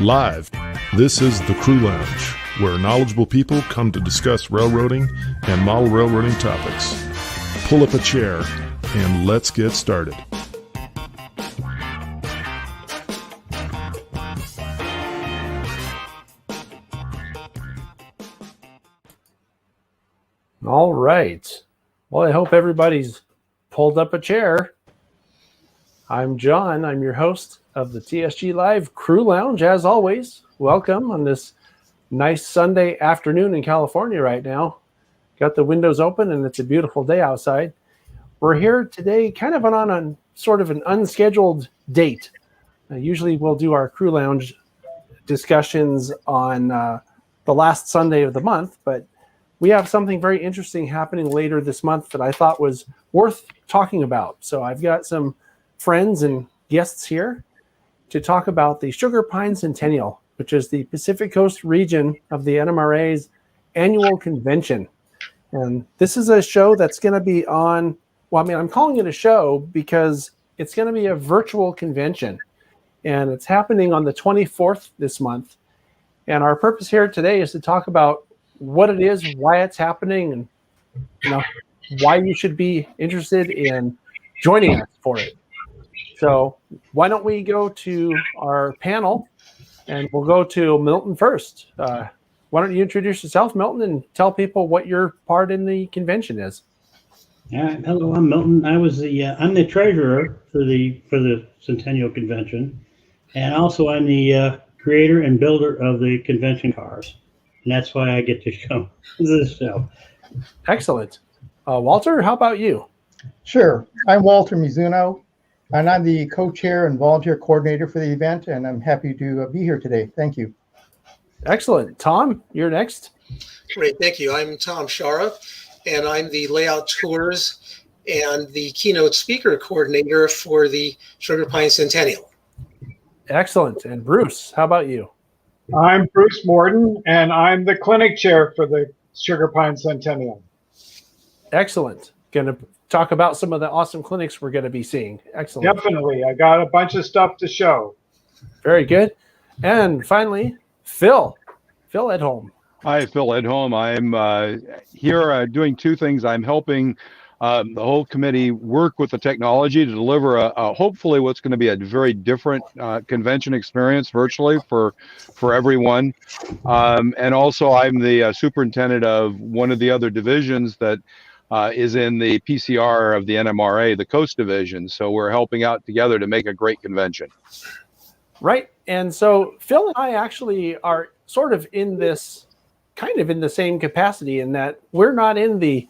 Live, this is the Crew Lounge, where knowledgeable people come to discuss railroading and model railroading topics. Pull up a chair and let's get started. All right. Well, I hope everybody's pulled up a chair. I'm John. I'm your host of the TSG Live Crew Lounge. As always, welcome on this nice Sunday afternoon in California right now. Got the windows open and it's a beautiful day outside. We're here today kind of on a sort of an unscheduled date. Usually we'll do our Crew Lounge discussions on the last Sunday of the month, but we have something very interesting happening later this month that I thought was worth talking about. So I've got some friends and guests here to talk about the Sugarpine Centennial, which is the Pacific Coast region of the NMRA's annual convention. And this is a show that's going to be on, I'm calling it a show because it's going to be a virtual convention. And it's happening on the 24th this month. And our purpose here today is to talk about what it is, why it's happening, and why you should be interested in joining us for it. So why don't we go to our panel, and we'll go to Milton first. Why don't you introduce yourself, Milton, and tell people what your part in the convention is? Hello, I'm Milton. I'm the treasurer for the Centennial Convention, and also I'm the creator and builder of the convention cars. And that's why I get to come to this show. Excellent. Walter, how about you? Sure. I'm Walter Mizuno, and I'm the co-chair and volunteer coordinator for the event, and I'm happy to be here today. Thank you. Excellent. Tom, you're next. Great. Thank you. I'm Tom Shara, and I'm the layout tours and the keynote speaker coordinator for the Sugarpine Centennial. Excellent. And Bruce, how about you? I'm Bruce Morden, and I'm the clinic chair for the Sugarpine Centennial. Excellent. Going to talk about some of the awesome clinics we're going to be seeing. Excellent. Definitely. I got a bunch of stuff to show. Very good. And finally, Phil. Phil at home. Hi, Phil at home. I'm here doing two things. I'm helping the whole committee work with the technology to deliver hopefully what's going to be a very different convention experience virtually for everyone. And also I'm the superintendent of one of the other divisions that is in the PCR of the NMRA, the Coast Division. So we're helping out together to make a great convention. Right. And so Phil and I actually are sort of in this kind of in the same capacity in that we're not in the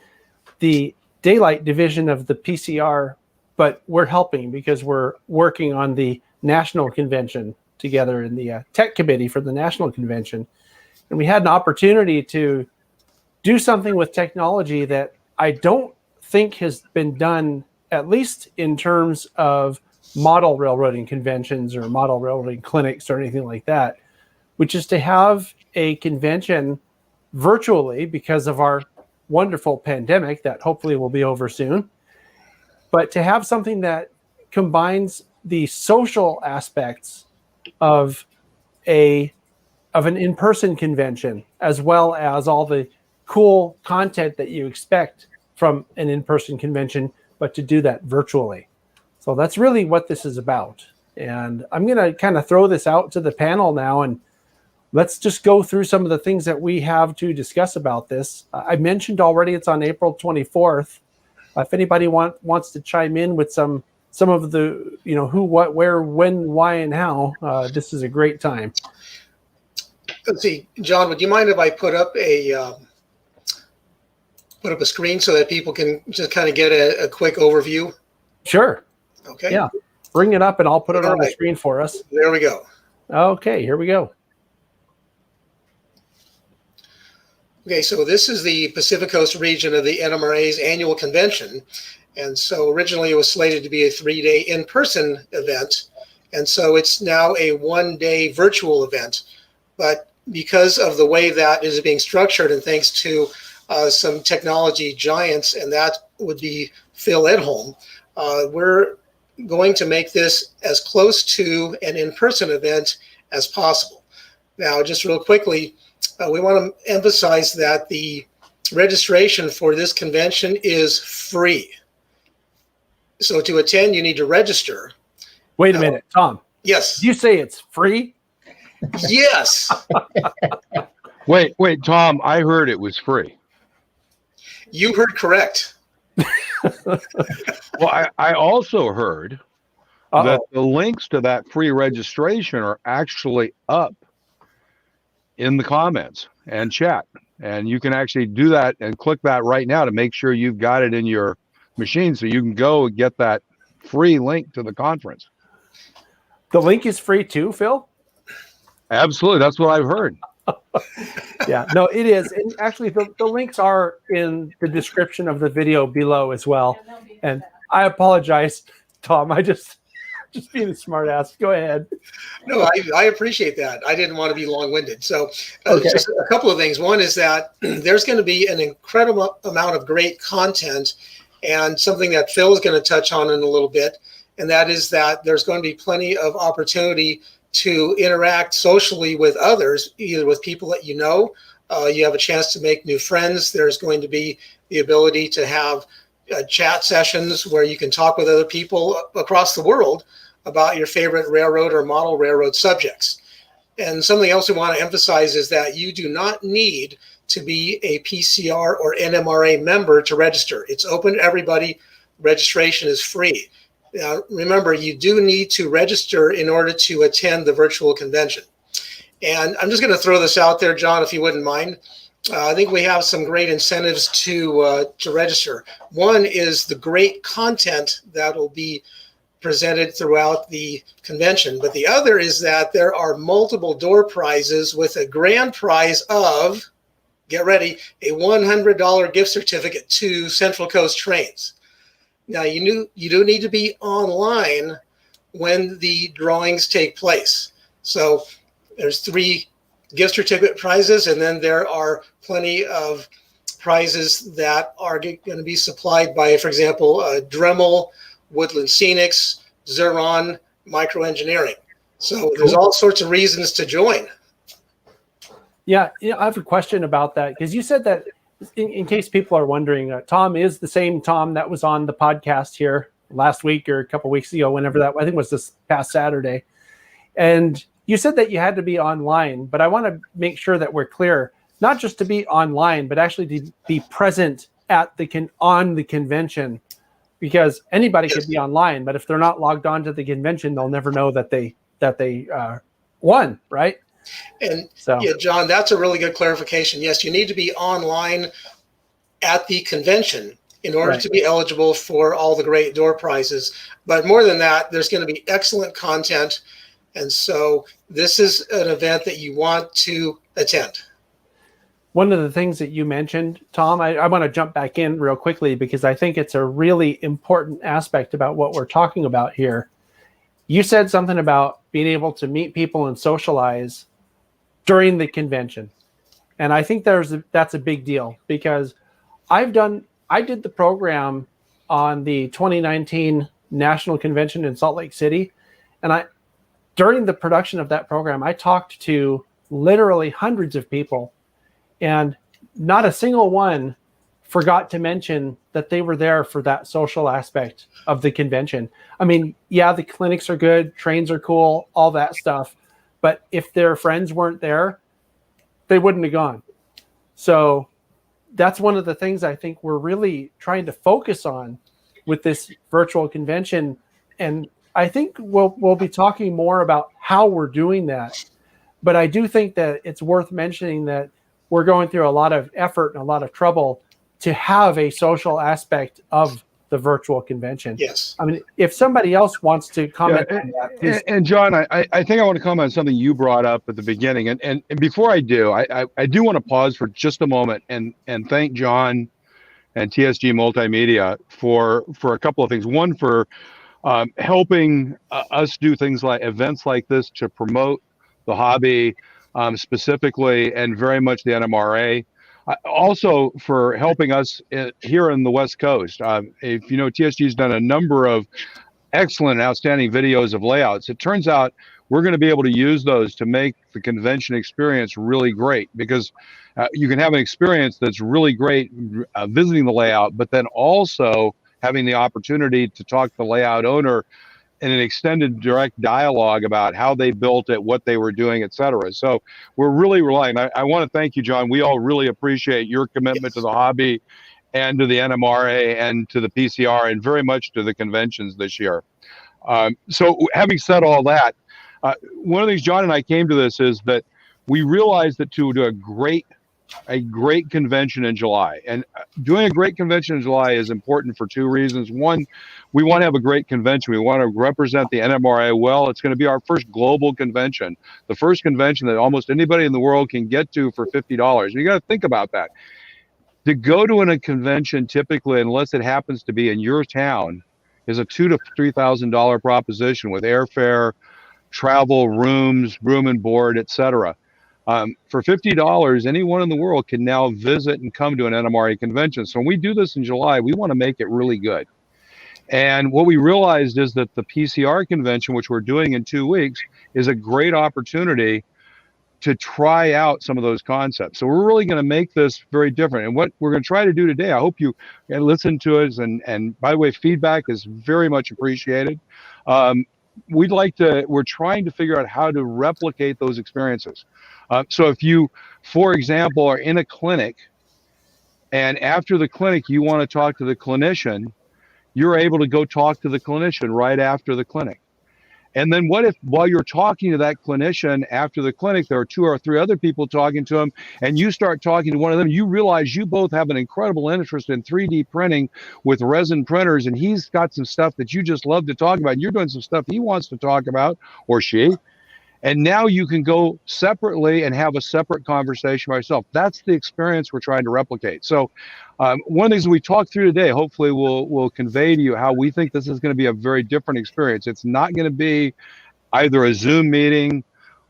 daylight division of the PCR, but we're helping because we're working on the national convention together in the tech committee for the national convention. And we had an opportunity to do something with technology that I don't think has been done, at least in terms of model railroading conventions or model railroading clinics or anything like that, which is to have a convention virtually because of our wonderful pandemic that hopefully will be over soon, but to have something that combines the social aspects of an in-person convention as well as all the cool content that you expect from an in-person convention, but to do that virtually. So that's really what this is about. And I'm going to kind of throw this out to the panel now, and let's just go through some of the things that we have to discuss about this. I mentioned already it's on April 24th. If anybody wants to chime in with some of the, who, what, where, when, why, and how, this is a great time. Let's see, John, would you mind if I put up a screen so that people can just kind of get a quick overview? Sure. Okay. Yeah. Bring it up and I'll put it on the screen for us. There we go. Okay, here we go. Okay, so this is the Pacific Coast region of the NMRA's annual convention. And so originally it was slated to be a 3-day in-person event. And so it's now a 1-day virtual event. But because of the way that is being structured, and thanks to some technology giants, and that would be Phil Edholm. We're going to make this as close to an in-person event as possible. Now, just real quickly, we want to emphasize that the registration for this convention is free. So to attend, you need to register. Wait a minute, Tom. Yes. Did you say it's free? Yes. Wait, Tom, I heard it was free. You heard correct. Well, I also heard that the links to that free registration are actually up in the comments and chat. And you can actually do that and click that right now to make sure you've got it in your machine so you can go and get that free link to the conference. The link is free too, Phil? Absolutely. That's what I've heard. Yeah, no, it is. And actually, the links are in the description of the video below as well. And I apologize, Tom. I just being a smart ass. Go ahead. No, I appreciate that. I didn't want to be long-winded. So Okay. just a couple of things. One is that there's going to be an incredible amount of great content, and something that Phil is going to touch on in a little bit, and that is that there's going to be plenty of opportunity to interact socially with others, either with people that you know. You have a chance to make new friends. There's going to be the ability to have chat sessions where you can talk with other people across the world about your favorite railroad or model railroad subjects. And something else we want to emphasize is that you do not need to be a PCR or NMRA member to register. It's open to everybody. Registration is free. Now, remember, you do need to register in order to attend the virtual convention. And I'm just going to throw this out there, John, if you wouldn't mind. I think we have some great incentives to register. One is the great content that will be presented throughout the convention. But the other is that there are multiple door prizes with a grand prize of, get ready, a $100 gift certificate to Central Coast Trains. Now, you do need to be online when the drawings take place. So there's 3 gift certificate prizes, and then there are plenty of prizes that are going to be supplied by, for example, Dremel, Woodland Scenics, Xuron, Microengineering. So there's all sorts of reasons to join. Yeah, I have a question about that, because you said that, in case people are wondering, Tom is the same Tom that was on the podcast here last week or a couple weeks ago, whenever that, I think it was this past Saturday. And you said that you had to be online, but I want to make sure that we're clear, not just to be online, but actually to be present at on the convention, because anybody could be online, but if they're not logged on to the convention, they'll never know that they won, right? And so, yeah, John, that's a really good clarification. Yes, you need to be online at the convention in order to be eligible for all the great door prizes. But more than that, there's going to be excellent content. And so this is an event that you want to attend. One of the things that you mentioned, Tom, I want to jump back in real quickly because I think it's a really important aspect about what we're talking about here. You said something about being able to meet people and socialize during the convention. And I think that's a big deal, because I did the program on the 2019 National Convention in Salt Lake City. And during the production of that program, I talked to literally hundreds of people, and not a single one forgot to mention that they were there for that social aspect of the convention. I mean, yeah, the clinics are good, trains are cool, all that stuff. But if their friends weren't there, they wouldn't have gone. So that's one of the things I think we're really trying to focus on with this virtual convention. And I think we'll be talking more about how we're doing that. But I do think that it's worth mentioning that we're going through a lot of effort and a lot of trouble to have a social aspect of the virtual convention. Yes. I mean, if somebody else wants to comment on that, please. And John, I think I want to comment on something you brought up at the beginning. And before I do, I do want to pause for just a moment and thank John and TSG Multimedia for a couple of things. One, for helping us do things like events like this to promote the hobby, specifically, and very much the NMRA. also for helping us here in the West Coast. If you know, TSG's done a number of excellent, outstanding videos of layouts. It turns out we're going to be able to use those to make the convention experience really great, because you can have an experience that's really great visiting the layout, but then also having the opportunity to talk to the layout owner in an extended direct dialogue about how they built it, what they were doing, et cetera. So we're really relying. I want to thank you, John. We all really appreciate your commitment to the hobby and to the NMRA and to the PCR and very much to the conventions this year. So having said all that, one of the things John and I came to this is that we realized that to do a great convention in July, and doing a great convention in July is important for two reasons. One, we want to have a great convention. We want to represent the NMRA well. It's going to be our first global convention, the first convention that almost anybody in the world can get to for $50. You got to think about that. To go to a convention, typically, unless it happens to be in your town, is a $2,000 to $3,000 proposition with airfare, travel, rooms, room and board, etc. For $50, anyone in the world can now visit and come to an NMRA convention. So when we do this in July, we want to make it really good. And what we realized is that the PCR convention, which we're doing in 2 weeks, is a great opportunity to try out some of those concepts. So we're really going to make this very different. And what we're going to try to do today, I hope you listen to us. And by the way, feedback is very much appreciated. We're trying to figure out how to replicate those experiences. So if you, for example, are in a clinic and after the clinic, you want to talk to the clinician, you're able to go talk to the clinician right after the clinic. And then what if while you're talking to that clinician after the clinic, there are 2 or 3 other people talking to him, and you start talking to one of them, you realize you both have an incredible interest in 3D printing with resin printers, and he's got some stuff that you just love to talk about, and you're doing some stuff he wants to talk about, or she. And now you can go separately and have a separate conversation by yourself. That's the experience we're trying to replicate. So one of the things we talked through today, hopefully will convey to you how we think this is going to be a very different experience. It's not going to be either a Zoom meeting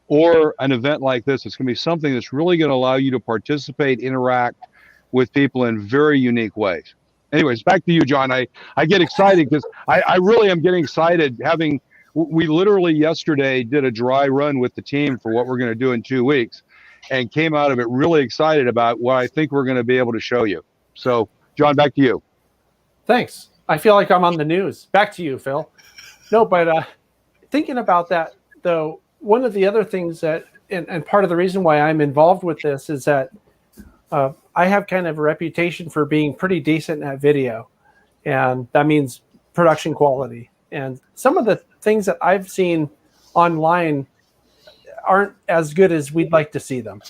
or an event like this. It's going to be something that's really going to allow you to participate, interact with people in very unique ways. Anyways, back to you, John. I get excited because I really am getting excited having. We literally yesterday did a dry run with the team for what we're going to do in 2 weeks and came out of it really excited about what I think we're going to be able to show you. So, John, back to you. Thanks. I feel like I'm on the news. Back to you, Phil. No, but thinking about that, though, one of the other things that, and part of the reason why I'm involved with this is that I have kind of a reputation for being pretty decent at video. And that means production quality. And some of the things that I've seen online aren't as good as we'd like to see them.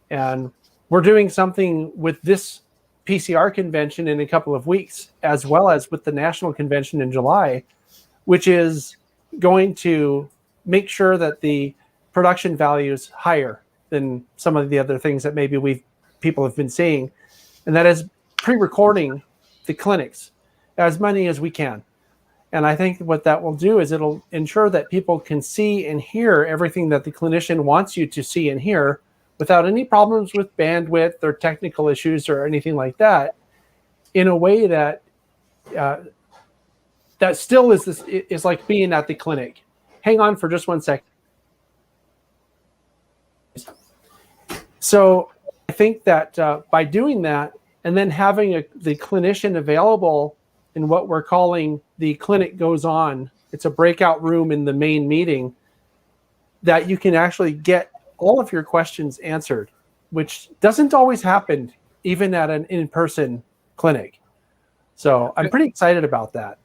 And we're doing something with this PCR convention in a couple of weeks, as well as with the national convention in July, which is going to make sure that the production value is higher than some of the other things that maybe people have been seeing. And that is pre-recording the clinics as many as we can. And I think what that will do is it'll ensure that people can see and hear everything that the clinician wants you to see and hear without any problems with bandwidth or technical issues or anything like that, in a way that that still is like being at the clinic. Hang on for just 1 second. So I think that by doing that and then having the clinician available in what we're calling the clinic goes on, it's a breakout room in the main meeting, that you can actually get all of your questions answered, which doesn't always happen even at an in-person clinic. So I'm pretty excited about that.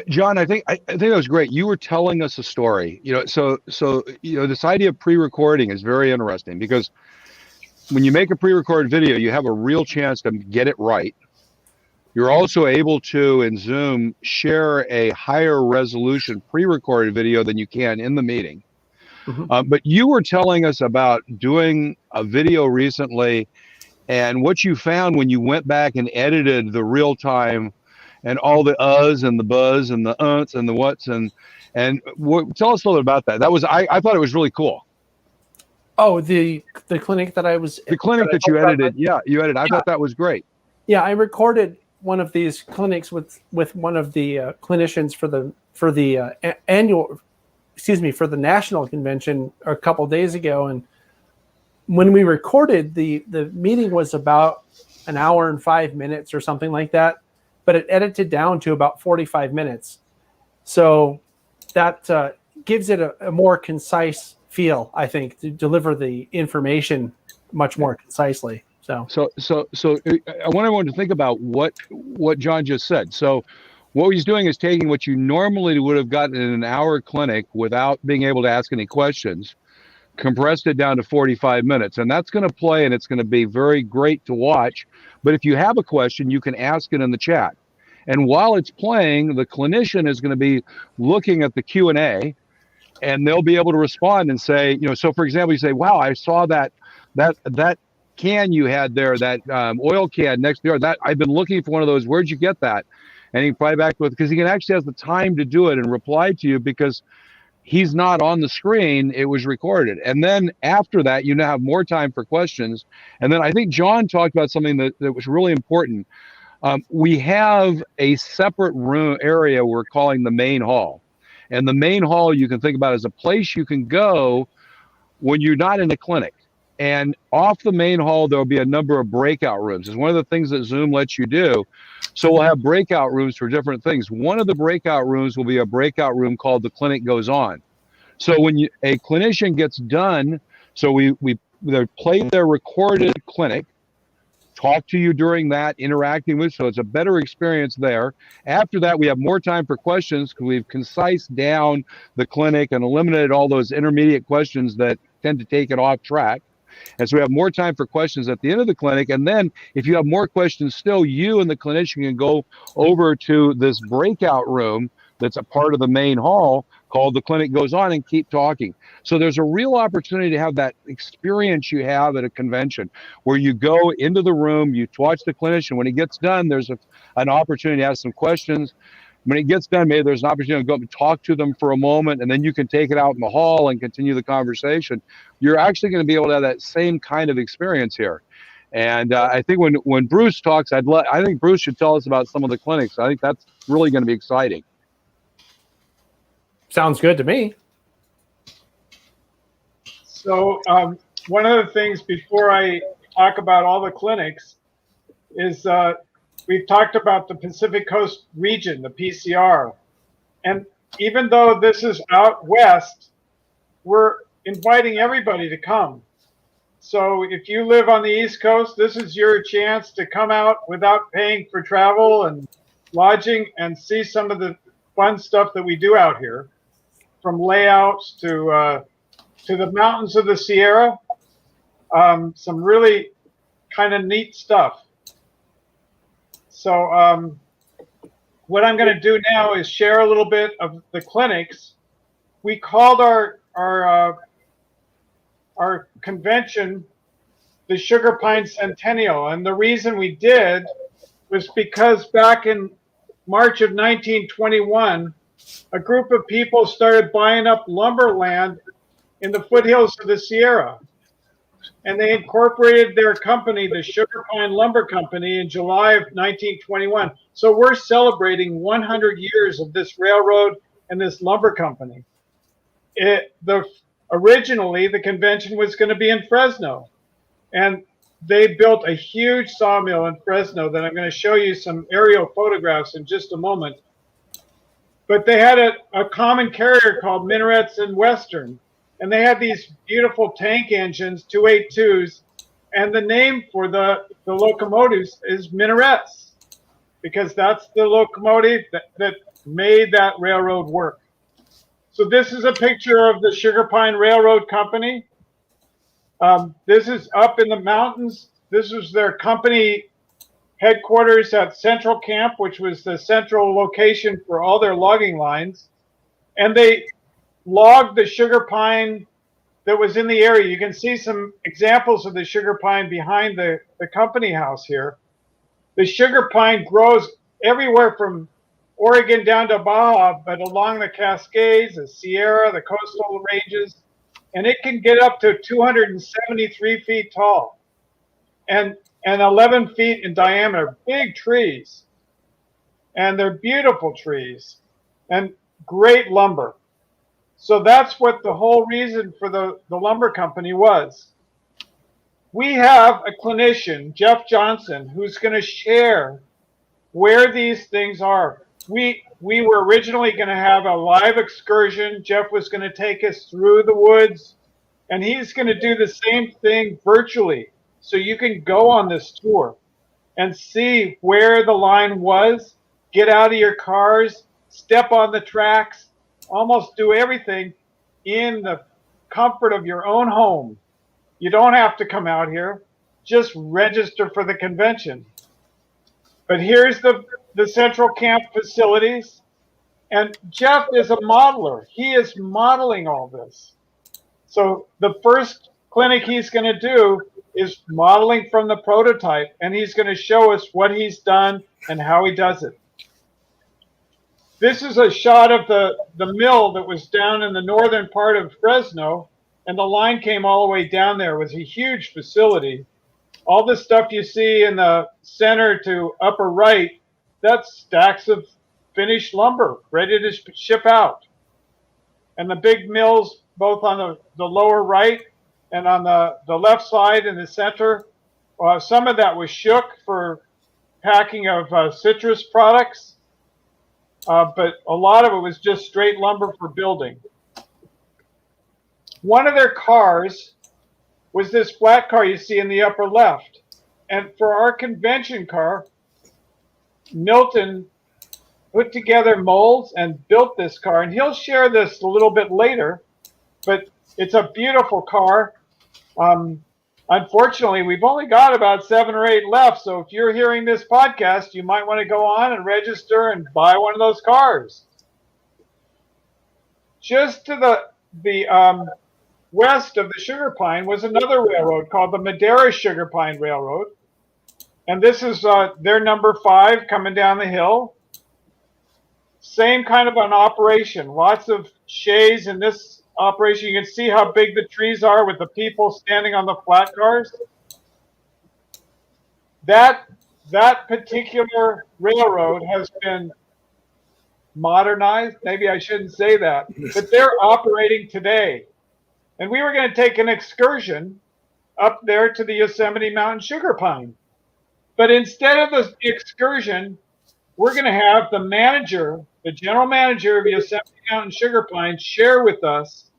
John, I think that was great. You were telling us a story, so this idea of pre-recording is very interesting, because when you make a pre-recorded video, you have a real chance to get it right. You're also able to, in Zoom, share a higher resolution pre-recorded video than you can in the meeting. Mm-hmm. But you were telling us about doing a video recently and what you found when you went back and edited the real time and all the uhs and the buzz and the unts and the whats and tell us a little bit about that. I thought it was really cool. Oh, the clinic that I was The clinic that you edited. Yeah, you edited. I thought that was great. Yeah, I recorded one of these clinics with one of the clinicians for the for the national convention a couple days ago, and when we recorded, the meeting was about an hour and 5 minutes or something like that, but it edited down to about 45 minutes. So that gives it a more concise feel, I think, to deliver the information much more concisely. So I want everyone to think about what John just said. So what he's doing is taking what you normally would have gotten in an hour clinic without being able to ask any questions, compressed it down to 45 minutes, and that's going to play, and it's going to be very great to watch. But if you have a question, you can ask it in the chat, and while it's playing, the clinician is going to be looking at the Q&A, and they'll be able to respond and say, so for example, you say, wow, I saw that can you had there, that oil can next door, that I've been looking for one of those, where'd you get that? And he can reply back with, because he can actually has the time to do it and reply to you, because he's not on the screen, it was recorded. And then after that, you now have more time for questions. And then I think John talked about something that was really important. We have a separate room area we're calling the main hall. And the main hall you can think about as a place you can go when you're not in a clinic. And off the main hall, there'll be a number of breakout rooms. It's one of the things that Zoom lets you do. So we'll have breakout rooms for different things. One of the breakout rooms will be a breakout room called The Clinic Goes On. So when a clinician gets done, so they play their recorded clinic, talk to you during that, interacting with, so it's a better experience there. After that, we have more time for questions because we've concised down the clinic and eliminated all those intermediate questions that tend to take it off track. And so we have more time for questions at the end of the clinic. And then if you have more questions still, you and the clinician can go over to this breakout room that's a part of the main hall called The Clinic Goes On and keep talking. So there's a real opportunity to have that experience you have at a convention where you go into the room, you watch the clinician. When he gets done, there's an opportunity to ask some questions. When it gets done, maybe there's an opportunity to go up and talk to them for a moment, and then you can take it out in the hall and continue the conversation. You're actually going to be able to have that same kind of experience here. And I think when Bruce talks, I think Bruce should tell us about some of the clinics. I think that's really going to be exciting. Sounds good to me. So one of the things before I talk about all the clinics is we've talked about the Pacific Coast region, the PCR. And even though this is out west, we're inviting everybody to come. So if you live on the East Coast, this is your chance to come out without paying for travel and lodging and see some of the fun stuff that we do out here, from layouts to the mountains of the Sierra. Some really kind of neat stuff. So what I'm going to do now is share a little bit of the clinics. We called our convention the Sugarpine Centennial, and the reason we did was because back in March of 1921, a group of people started buying up lumberland in the foothills of the Sierra. And they incorporated their company, the Sugarpine Lumber Company, in July of 1921. So we're celebrating 100 years of this railroad and this lumber company. Originally, the convention was going to be in Fresno. And they built a huge sawmill in Fresno that I'm going to show you some aerial photographs in just a moment. But they had a common carrier called Minarets and Western. And they had these beautiful tank engines, 282s, and the name for the locomotives is Minarets, because that's the locomotive that made that railroad work. So this is a picture of the Sugarpine Railroad Company. This is up in the mountains. This was their company headquarters at Central Camp, which was the central location for all their logging lines. And they logged the sugar pine that was in the area. You can see some examples of the sugar pine behind the company house here. The sugar pine grows everywhere from Oregon down to Baja, but along the Cascades, the Sierra, the coastal ranges. and it can get up to 273 feet tall and 11 feet in diameter. Big trees, and they're beautiful trees and great lumber. So that's what the whole reason for the lumber company was. We have a clinician, Jeff Johnson, who's going to share where these things are. We were originally going to have a live excursion. Jeff was going to take us through the woods, and he's going to do the same thing virtually. So you can go on this tour and see where the line was, get out of your cars, step on the tracks, almost do everything in the comfort of your own home. You don't have to come out here. Just register for the convention. But here's the central camp facilities. And Jeff is a modeler. He is modeling all this. So the first clinic he's going to do is modeling from the prototype, and he's going to show us what he's done and how he does it. This is a shot of the mill that was down in the northern part of Fresno, and the line came all the way down there. It was a huge facility. All the stuff you see in the center to upper right, that's stacks of finished lumber ready to ship out. And the big mills, both on the lower right and on the left side in the center, some of that was shook for packing of citrus products, but a lot of it was just straight lumber for building. One of their cars was this flat car you see in the upper left. And for our convention car, Milton put together molds and built this car. And he'll share this a little bit later, but it's a beautiful car. Unfortunately, we've only got about 7 or 8 left. So if you're hearing this podcast, you might want to go on and register and buy one of those cars. Just to the west of the Sugarpine was another railroad called the Madera Sugarpine Railroad. And this is their number 5 coming down the hill. Same kind of an operation. Lots of shays in this operation. You can see how big the trees are with the people standing on the flat cars. That particular railroad has been modernized. Maybe I shouldn't say that, but they're operating today. And we were going to take an excursion up there to the Yosemite Mountain Sugarpine. But instead of the excursion, we're going to have the manager, the general manager of Yosemite Mountain Sugarpine, share with us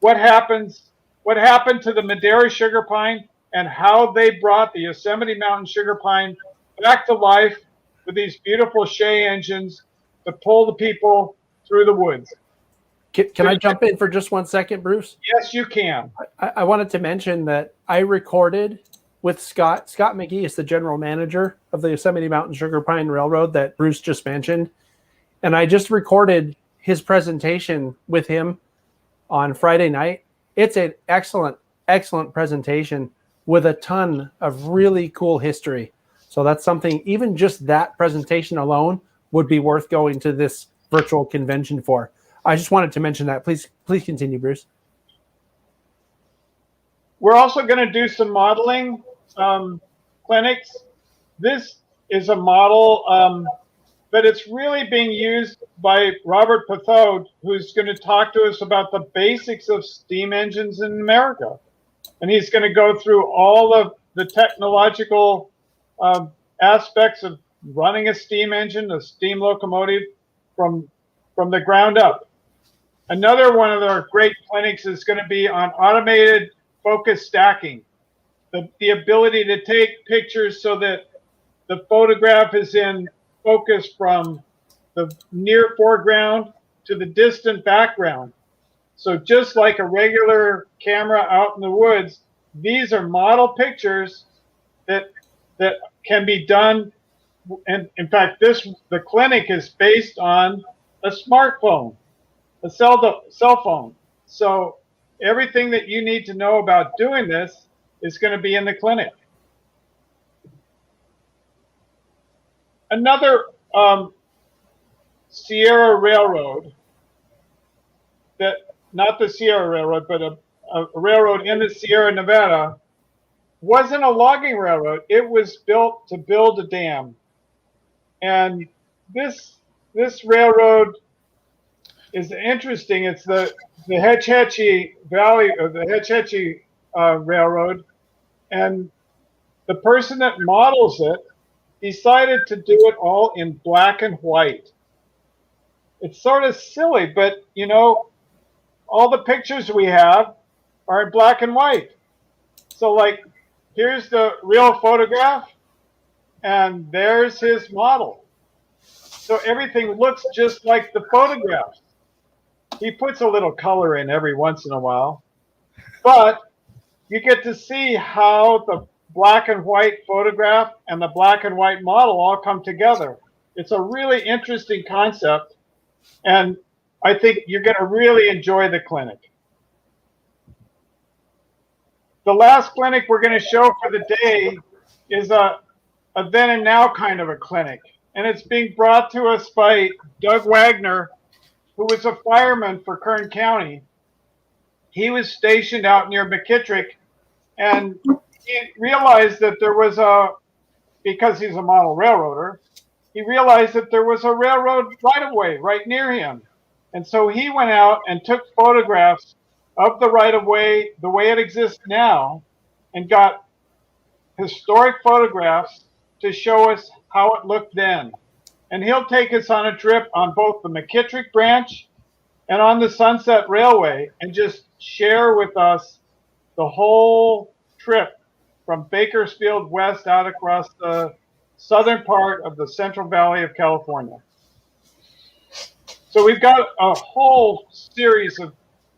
what happened to the Madera Sugarpine and how they brought the Yosemite Mountain Sugarpine back to life with these beautiful shay engines to pull the people through the woods. Can I jump in for just 1 second, Bruce? Yes, you can. I wanted to mention that I recorded with Scott. Scott McGee is the general manager of the Yosemite Mountain Sugarpine Railroad that Bruce just mentioned. And I just recorded his presentation with him on Friday night. It's an excellent, excellent presentation with a ton of really cool history. So that's something, even just that presentation alone would be worth going to this virtual convention for. I just wanted to mention that. Please continue, Bruce. We're also going to do some modeling clinics. This is a model, but it's really being used by Robert Pathode, who's going to talk to us about the basics of steam engines in America. And he's going to go through all of the technological aspects of running a steam engine, a steam locomotive from the ground up. Another one of our great clinics is going to be on automated focus stacking, the ability to take pictures so that the photograph is in focus from the near foreground to the distant background. So just like a regular camera out in the woods, these are model pictures that can be done. And in fact, the clinic is based on a smartphone, a cell phone. So everything that you need to know about doing this is going to be in the clinic. Another Sierra Railroad, not the Sierra Railroad, but a railroad in the Sierra Nevada wasn't a logging railroad. It was built to build a dam. And this railroad is interesting. It's the Hetch Hetchy Valley, or the Hetch Hetchy Railroad. And the person that models it decided to do it all in black and white. It's sort of silly, but you know, all the pictures we have are in black and white. So like, here's the real photograph, and there's his model. So everything looks just like the photographs. He puts a little color in every once in a while, but you get to see how the black and white photograph and the black and white model all come together. It's a really interesting concept, and I think you're going to really enjoy the clinic. The last clinic we're going to show for the day is a then and now kind of a clinic, and it's being brought to us by Doug Wagner, who was a fireman for Kern County. He was stationed out near McKittrick, and he realized that there was because he's a model railroader, he realized that there was a railroad right-of-way right near him. And so he went out and took photographs of the right-of-way the way it exists now, and got historic photographs to show us how it looked then. And he'll take us on a trip on both the McKittrick branch and on the Sunset Railway, and just share with us the whole trip from Bakersfield west out across the southern part of the Central Valley of California. So we've got a whole series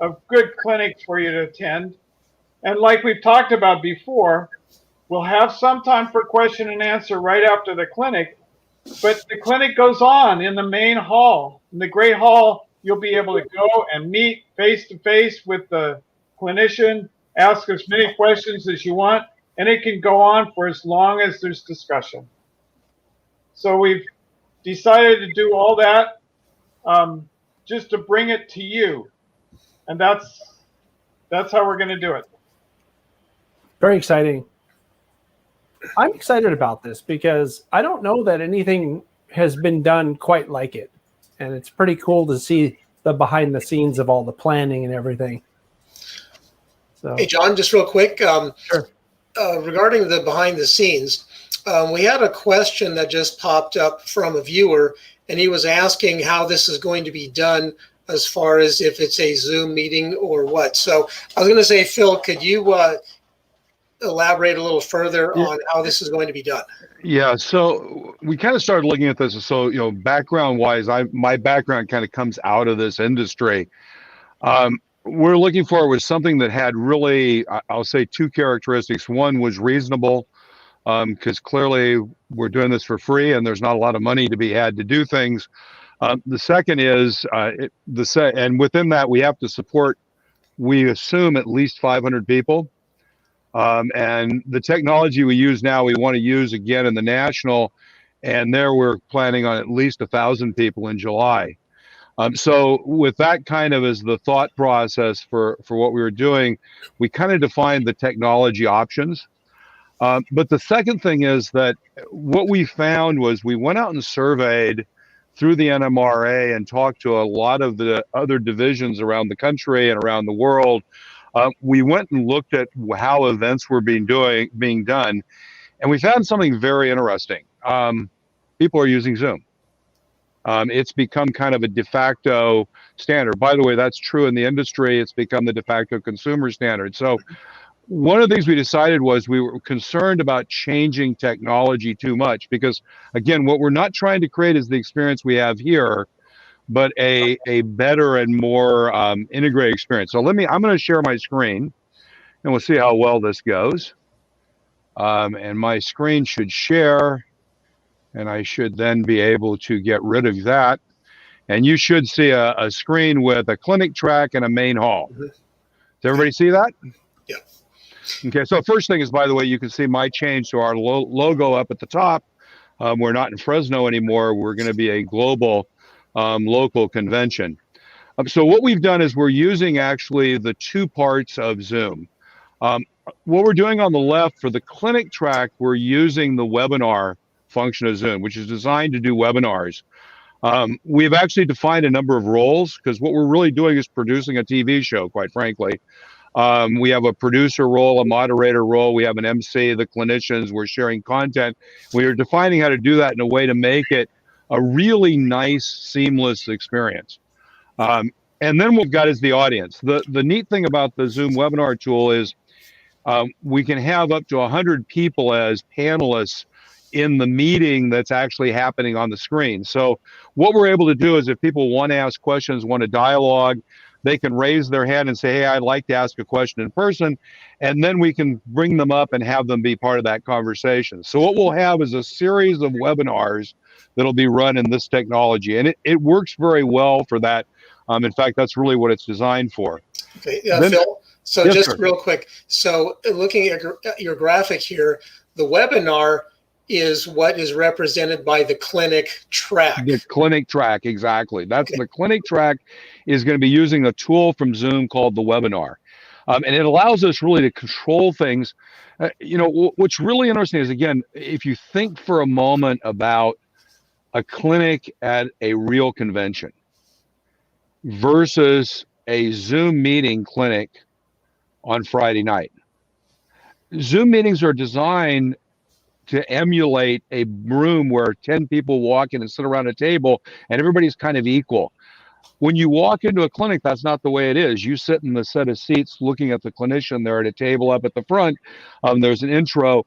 of good clinics for you to attend. And like we've talked about before, we'll have some time for question and answer right after the clinic, but the clinic goes on in the main hall. In the Great Hall, you'll be able to go and meet face-to-face with the clinician, ask as many questions as you want, and it can go on for as long as there's discussion. So we've decided to do all that just to bring it to you. And that's how we're going to do it. Very exciting. I'm excited about this because I don't know that anything has been done quite like it. And it's pretty cool to see the behind the scenes of all the planning and everything. So, Hey, John, just real quick. Sure. Regarding the behind the scenes, we had a question that just popped up from a viewer, and he was asking how this is going to be done as far as if it's a Zoom meeting or what. So I was going to say, Phil, could you elaborate a little further on how this is going to be done? Yeah, so we kind of started looking at this. So, you know, background wise, my background kind of comes out of this industry. We're looking for was something that had really, I'll say, two characteristics. One was reasonable, because clearly we're doing this for free and there's not a lot of money to be had to do things. The second is, and within that we have to support, we assume, at least 500 people. And the technology we use now, we want to use again in the national, and there we're planning on at least 1,000 people in July. So with that kind of as the thought process for what we were doing, we kind of defined the technology options. But the second thing is that what we found was we went out and surveyed through the NMRA and talked to a lot of the other divisions around the country and around the world. We went and looked at how events were being done, and we found something very interesting. People are using Zoom. It's become kind of a de facto standard. By the way, that's true in the industry. It's become the de facto consumer standard. So one of the things we decided was we were concerned about changing technology too much, because, again, what we're not trying to create is the experience we have here, but a better and more integrated experience. So I'm going to share my screen, and we'll see how well this goes. And my screen should share, and I should then be able to get rid of that. And you should see a screen with a clinic track and a main hall. Does everybody see that? Yeah. Okay, so first thing is, by the way, you can see my change to our logo up at the top. We're not in Fresno anymore. We're going to be a global local convention. So what we've done is we're using actually the two parts of Zoom. What we're doing on the left for the clinic track, we're using the webinar function of Zoom, which is designed to do webinars. We've actually defined a number of roles because what we're really doing is producing a TV show, quite frankly. We have a producer role, a moderator role. We have an MC, the clinicians. We're sharing content. We are defining how to do that in a way to make it a really nice, seamless experience. And then what we've got is the audience. The neat thing about the Zoom webinar tool is we can have up to 100 people as panelists in the meeting that's actually happening on the screen. So what we're able to do is if people want to ask questions, want to dialogue, they can raise their hand and say, hey, I'd like to ask a question in person. And then we can bring them up and have them be part of that conversation. So what we'll have is a series of webinars that'll be run in this technology. And it works very well for that. In fact, that's really what it's designed for. Okay, Then, Phil, so yes, just sir. real quick. So looking at your graphic here, the webinar is what is represented by the clinic track. The clinic track, exactly. That's Okay. the clinic track is going to be using a tool from Zoom called the webinar. And it allows us really to control things. What's really interesting is, again, if you think for a moment about a clinic at a real convention versus a Zoom meeting clinic on Friday night. Zoom meetings are designed to emulate a room where 10 people walk in and sit around a table and everybody's kind of equal. When you walk into a clinic, that's not the way it is. You sit in the set of seats looking at the clinician. They're at a table up at the front. There's an intro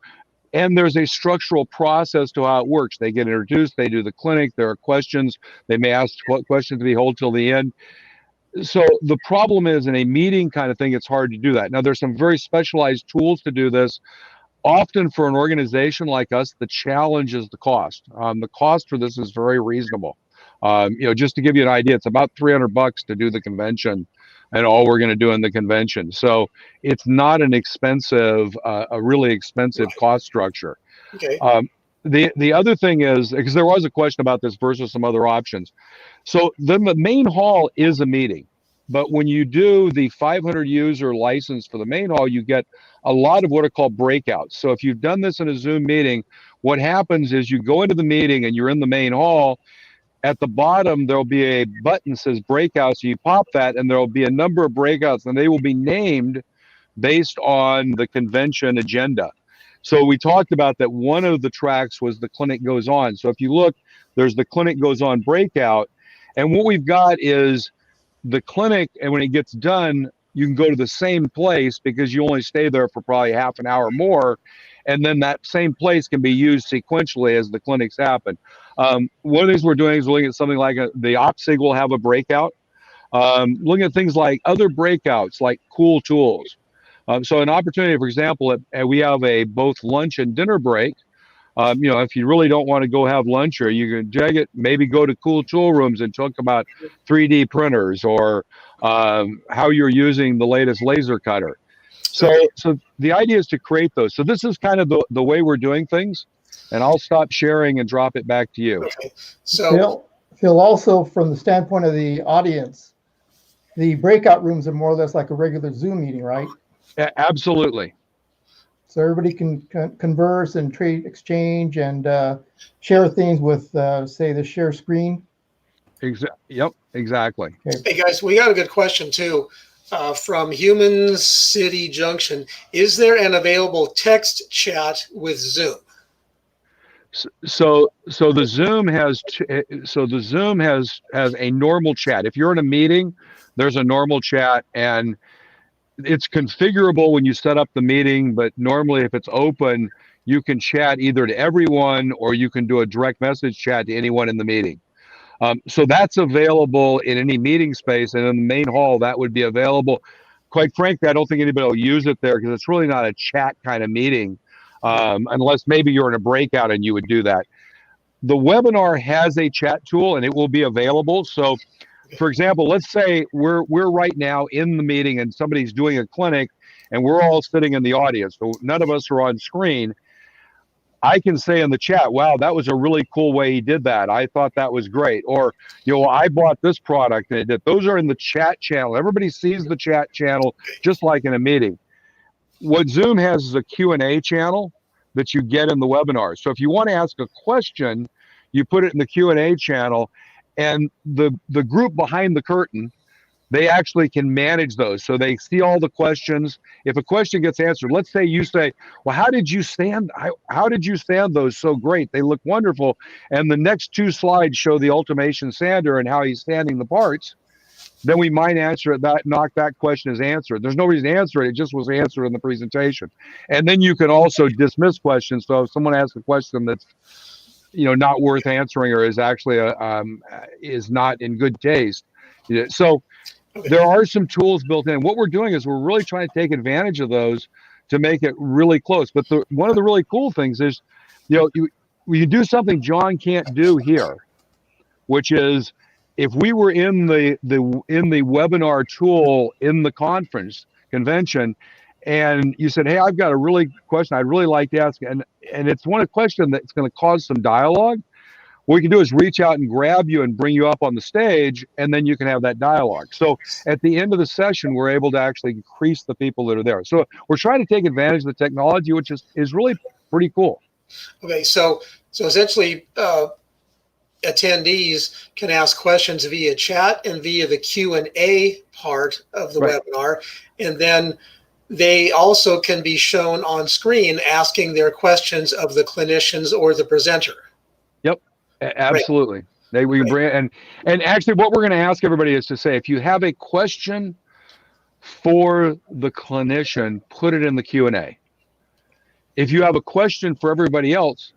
and there's a structural process to how it works. They get introduced, they do the clinic, there are questions. They may ask questions to be held till the end. So the problem is in a meeting kind of thing, it's hard to do that. Now there's some very specialized tools to do this. Often for an organization like us, the challenge is the cost. The cost for this is very reasonable. Just to give you an idea, it's about $300 to do the convention and all we're going to do in the convention. So it's not an expensive, a really expensive cost structure. Okay. The other thing is, because there was a question about this versus some other options. So then the main hall is a meeting. But when you do the 500 user license for the main hall, you get a lot of what are called breakouts. So if you've done this in a Zoom meeting, what happens is you go into the meeting and you're in the main hall. At the bottom, there'll be a button that says breakout. So you pop that and there'll be a number of breakouts and they will be named based on the convention agenda. So we talked about that one of the tracks was the clinic goes on. So if you look, there's the clinic goes on breakout. And what we've got is the clinic, and when it gets done, you can go to the same place because you only stay there for probably half an hour more. And then that same place can be used sequentially as the clinics happen. One of the things we're doing is looking at something like the OpSig will have a breakout. Looking at things like other breakouts, like cool tools. So an opportunity, for example, we have a both lunch and dinner break. If you really don't want to go have lunch or you can jag it, maybe go to cool tool rooms and talk about 3D printers or how you're using the latest laser cutter. So the idea is to create those. So this is kind of the way we're doing things. And I'll stop sharing and drop it back to you. Okay. So Phil, also from the standpoint of the audience, the breakout rooms are more or less like a regular Zoom meeting, right? Yeah, absolutely. So everybody can converse and trade, exchange, and share things with, say, the share screen. Yep, exactly. Okay. hey guys, we got a good question too from Human City Junction. Is there an available text chat with Zoom? So the Zoom has a normal chat. If you're in a meeting, there's a normal chat and it's configurable when you set up the meeting, but normally if it's open, you can chat either to everyone or you can do a direct message chat to anyone in the meeting. So that's available in any meeting space, and in the main hall, that would be available. Quite frankly, I don't think anybody will use it there because it's really not a chat kind of meeting, unless maybe you're in a breakout and you would do that. The webinar has a chat tool and it will be available. So for example, let's say we're right now in the meeting and somebody's doing a clinic and we're all sitting in the audience. So none of us are on screen. I can say in the chat, wow, that was a really cool way he did that. I thought that was great. Or, I bought this product and it did. Those are in the chat channel. Everybody sees the chat channel just like in a meeting. What Zoom has is a Q&A channel that you get in the webinar. So if you want to ask a question, you put it in the Q&A channel, and the group behind the curtain, they actually can manage those. So they see all the questions. If a question gets answered, let's say you say, well, how did you stand those so great? They look wonderful. And the next 2 slides show the Ultimation sander and how he's sanding the parts. Then we might answer it, knock that question as answered. There's no reason to answer it. It just was answered in the presentation. And then you can also dismiss questions. So if someone asks a question that's, not worth answering, or is actually is not in good taste. So there are some tools built in. What we're doing is we're really trying to take advantage of those to make it really close. But one of the really cool things is, you do something John can't do here, which is, if we were in the webinar tool in the convention, and you said, hey, I've got a really question I'd really like to ask, and it's one question that's going to cause some dialogue, what we can do is reach out and grab you and bring you up on the stage, and then you can have that dialogue. So at the end of the session, we're able to actually increase the people that are there. So we're trying to take advantage of the technology, which is really pretty cool. Okay, so essentially, attendees can ask questions via chat and via the Q&A part of the webinar, and then they also can be shown on screen asking their questions of the clinicians or the presenter. Yep, absolutely. And actually what we're going to ask everybody is to say, if you have a question for the clinician, put it in the Q&A. If you have a question for everybody else,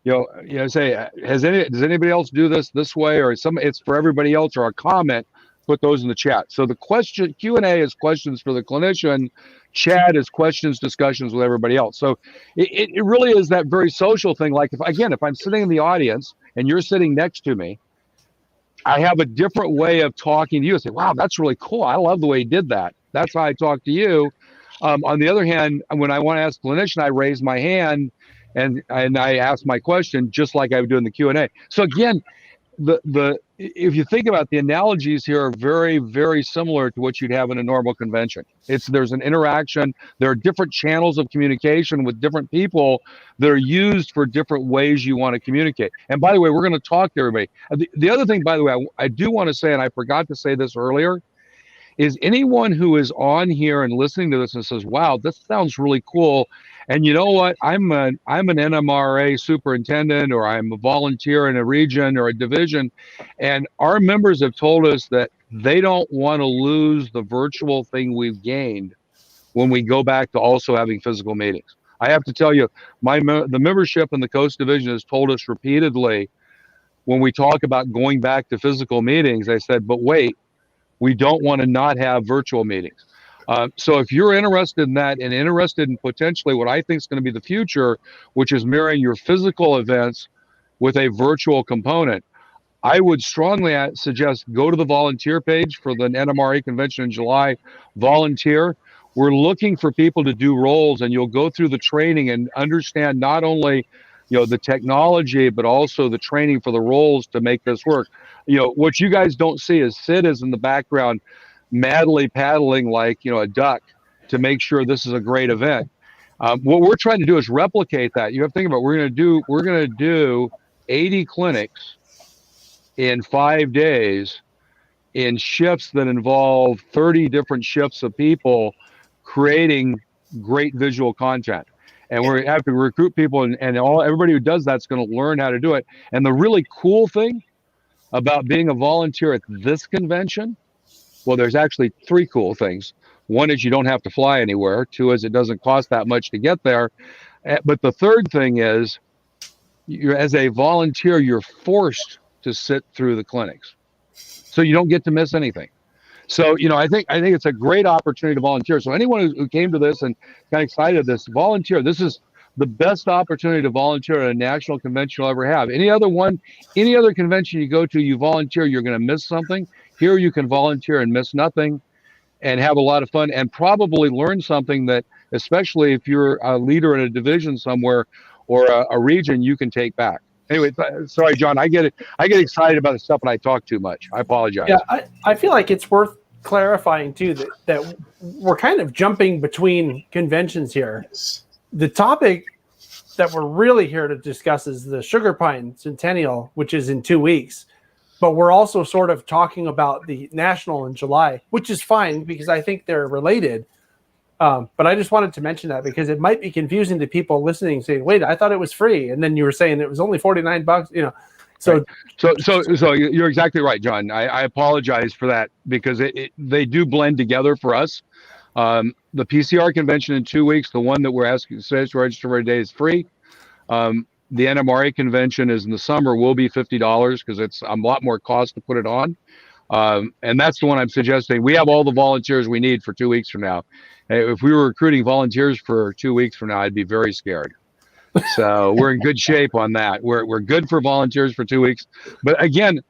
say, does anybody else do this way, or it's for everybody else, or a comment, put those in the chat. So the Q&A is questions for the clinician, chat is questions, discussions with everybody else. So it really is that very social thing. Like if I'm sitting in the audience and you're sitting next to me, I have a different way of talking to you. I say, wow, that's really cool. I love the way he did that. That's how I talk to you. On the other hand, when I want to ask a clinician, I raise my hand and I ask my question just like I would do in the Q&A. So again, if you think about the analogies here are very, very similar to what you'd have in a normal convention. There's an interaction. There are different channels of communication with different people that are used for different ways you want to communicate. And by the way, we're going to talk to everybody. The other thing, by the way, I do want to say, and I forgot to say this earlier, is anyone who is on here and listening to this and says, wow, this sounds really cool, and you know what, I'm an NMRA superintendent, or I'm a volunteer in a region or a division, and our members have told us that they don't want to lose the virtual thing we've gained when we go back to also having physical meetings. I have to tell you, the membership in the Coast Division has told us repeatedly, when we talk about going back to physical meetings, they said, but wait, we don't want to not have virtual meetings. So if you're interested in that, and interested in potentially what I think is going to be the future, which is marrying your physical events with a virtual component, I would strongly suggest go to the volunteer page for the NMRA convention in July. Volunteer. We're looking for people to do roles, and you'll go through the training and understand not only the technology, but also the training for the roles to make this work. What you guys don't see is Sid is in the background madly paddling like a duck to make sure this is a great event. What we're trying to do is replicate that. You have to think about, we're going to do 80 clinics in 5 days in shifts that involve 30 different shifts of people creating great visual content. And we have to recruit people, and everybody who does that's going to learn how to do it. And the really cool thing about being a volunteer at this convention, well, there's actually 3 cool things. One is you don't have to fly anywhere. 2 is it doesn't cost that much to get there. But the third thing is, as a volunteer, you're forced to sit through the clinics, so you don't get to miss anything. So, I think it's a great opportunity to volunteer. So anyone who came to this and got excited at this, volunteer. This is the best opportunity to volunteer at a national convention you'll ever have. Any other convention you go to, you volunteer, you're going to miss something. Here you can volunteer and miss nothing and have a lot of fun, and probably learn something that, especially if you're a leader in a division somewhere, or a region you can take back. Anyway, sorry, John, I get excited about the stuff and I talk too much. I apologize. Yeah, I feel like it's worth clarifying too that we're kind of jumping between conventions here. The topic that we're really here to discuss is the Sugarpine Centennial, which is in 2 weeks. But we're also sort of talking about the national in July, which is fine because I think they're related. But I just wanted to mention that because it might be confusing to people listening, saying, "Wait, I thought it was free," and then you were saying it was only $49. You know, so right. So you're exactly right, John. I apologize for that because they do blend together for us. The PCR convention in 2 weeks, the one that we're asking to register for today, is free. The NMRA convention is in the summer, will be $50 because it's a lot more cost to put it on. And that's the one I'm suggesting. We have all the volunteers we need for 2 weeks from now. If we were recruiting volunteers for 2 weeks from now, I'd be very scared. So we're in good shape on that. We're good for volunteers for 2 weeks. But again,